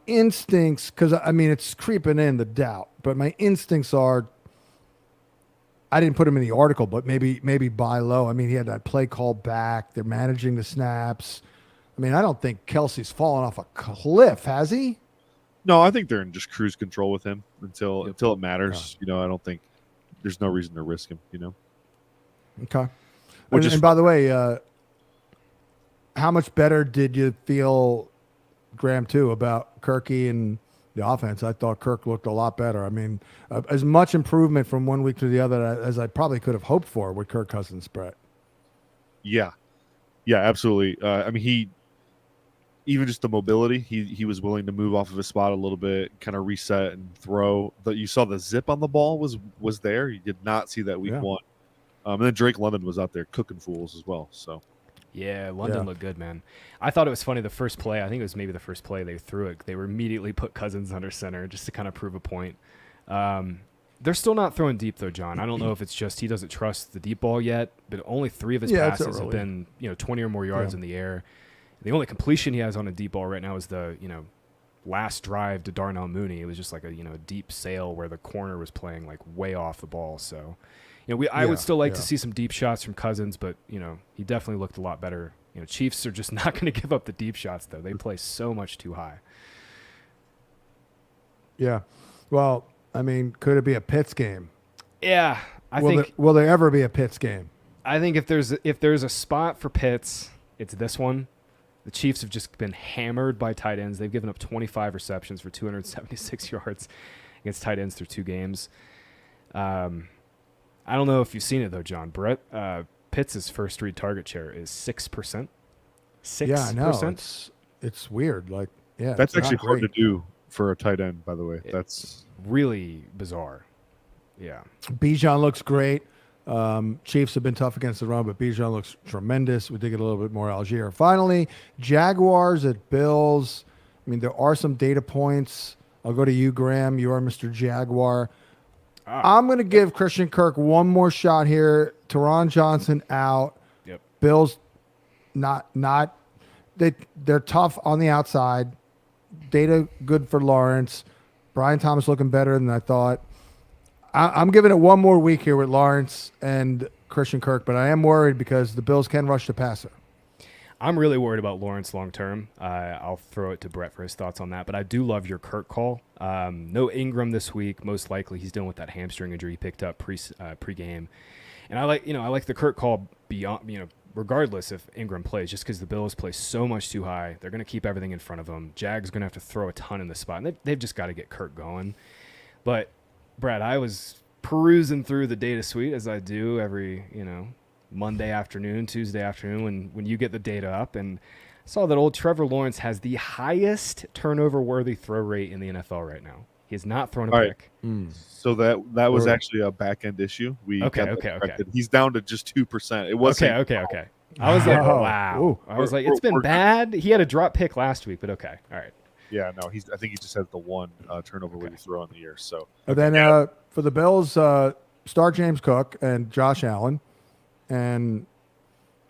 instincts, because I mean it's creeping in the doubt, but my instincts are. I didn't put him in the article, but maybe buy low. I mean, he had that play call back. They're managing the snaps. I mean, I don't think Kelsey's fallen off a cliff, has he? No, I think they're in just cruise control with him until it matters. I don't think there's no reason to risk him. Okay. And by the way, how much better did you feel, Graham, too, about Kirky and the offense? I thought Kirk looked a lot better. I mean, as much improvement from one week to the other as I probably could have hoped for with Kirk Cousins, Brett. Yeah, absolutely. I mean, even just the mobility, he was willing to move off of his spot a little bit, kind of reset and throw. You saw the zip on the ball was there. You did not see that week one. And then Drake London was out there cooking fools as well. So, yeah, London looked good, man. I thought it was funny the first play. I think it was maybe the first play they threw it. They were immediately put Cousins under center just to kind of prove a point. They're still not throwing deep though, John. I don't know if it's just he doesn't trust the deep ball yet, but only 3 of his passes have been 20 or more yards in the air. The only completion he has on a deep ball right now is the last drive to Darnell Mooney. It was just like a deep sail where the corner was playing like way off the ball. So. I would still like to see some deep shots from Cousins, but, he definitely looked a lot better. Chiefs are just not going to give up the deep shots, though. They play so much too high. Yeah. Well, I mean, could it be a Pitts game? Yeah. Will there ever be a Pitts game? I think if there's a spot for Pitts, it's this one. The Chiefs have just been hammered by tight ends. They've given up 25 receptions for 276 yards against tight ends through 2 games. I don't know if you've seen it, though, John. Brett Pitts' first read target share is 6%. 6%? Yeah, I know. It's weird. Like, yeah. That's actually hard to do for a tight end, by the way. That's really bizarre. Yeah. Bijan looks great. Chiefs have been tough against the run, but Bijan looks tremendous. We did get a little bit more Algier. Finally, Jaguars at Bills. I mean, there are some data points. I'll go to you, Graham. You are Mr. Jaguar. I'm going to give Christian Kirk one more shot here. Teron Johnson out. Yep. Bills they're tough on the outside. Data good for Lawrence. Brian Thomas looking better than I thought. I'm giving it one more week here with Lawrence and Christian Kirk, but I am worried because the Bills can rush the passer. I'm really worried about Lawrence long term. I'll throw it to Brett for his thoughts on that, but I do love your Kirk call. No Ingram this week. Most likely he's dealing with that hamstring injury he picked up pre-game. And I like the Kirk call beyond, regardless if Ingram plays, just because the Bills play so much too high. They're going to keep everything in front of them. Jags going to have to throw a ton in the spot, and they've just got to get Kirk going. But Brett, I was perusing through the data suite as I do every, Monday afternoon, Tuesday afternoon when you get the data up, and saw that old Trevor Lawrence has the highest turnover-worthy throw rate in the NFL right now. He has not thrown a pick. So that was actually a back-end issue. Okay. He's down to just 2%. It was okay. I was like, wow. Ooh. I was like, it's been bad. He had a drop pick last week, but okay. All right. Yeah, no, I think he just has the one turnover-worthy throw in the year. So and then for the Bills, start James Cook and Josh Allen. And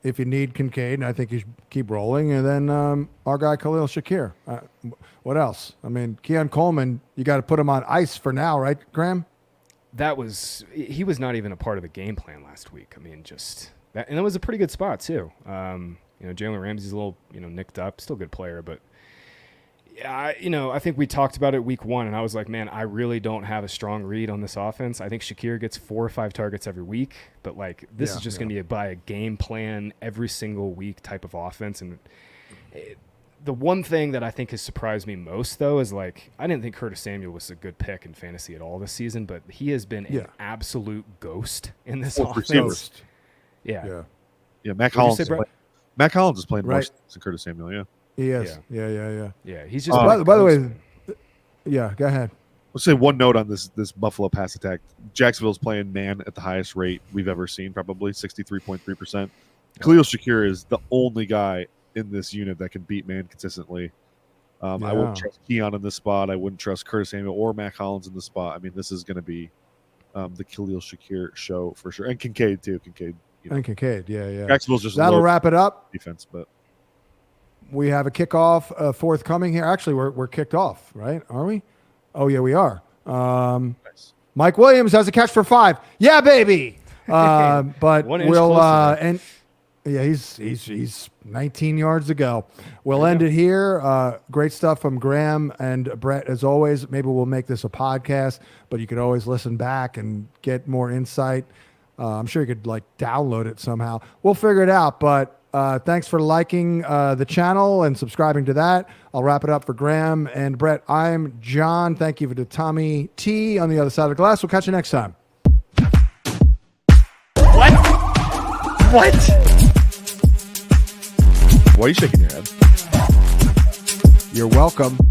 if you need Kincaid, I think you should keep rolling. And then our guy Khalil Shakir. What else? I mean, Keon Coleman, you got to put him on ice for now, right, Graham? He was not even a part of the game plan last week. I mean, and it was a pretty good spot too. Jalen Ramsey's a little, nicked up, still a good player, but I think we talked about it week 1, and I was like, man, I really don't have a strong read on this offense. I think Shakir gets 4 or 5 targets every week, but this is just going to be by a game plan every single week type of offense. And the one thing that I think has surprised me most, though, is I didn't think Curtis Samuel was a good pick in fantasy at all this season, but he has been an absolute ghost in this offense. Yeah, Mac Hollins is playing right. worse than Curtis Samuel. Yeah. He is. Yeah. He's just. By the way, go ahead. Let's say one note on this Buffalo pass attack. Jacksonville's playing man at the highest rate we've ever seen, probably 63.3%. Khalil Shakir is the only guy in this unit that can beat man consistently. I wouldn't trust Keon in this spot. I wouldn't trust Curtis Samuel or Mac Hollins in this spot. I mean, this is going to be the Khalil Shakir show for sure, and Kincaid too. And Kincaid, yeah. Jacksonville's just that'll wrap it up. Defense, but. We have a kickoff forthcoming here. Actually, we're kicked off, right? Are we? Oh, yeah, we are. Nice. Mike Williams has a catch for 5. Yeah, baby. But we'll and he's 19 yards to go. We'll end it here. Great stuff from Graham and Brett as always. Maybe we'll make this a podcast, but you could always listen back and get more insight. I'm sure you could download it somehow. We'll figure it out, but. Thanks for liking the channel and subscribing to that. I'll wrap it up for Graham and Brett. I'm John. Thank you to Tommy T on the other side of the glass. We'll catch you next time. What? Why are you shaking your head? You're welcome.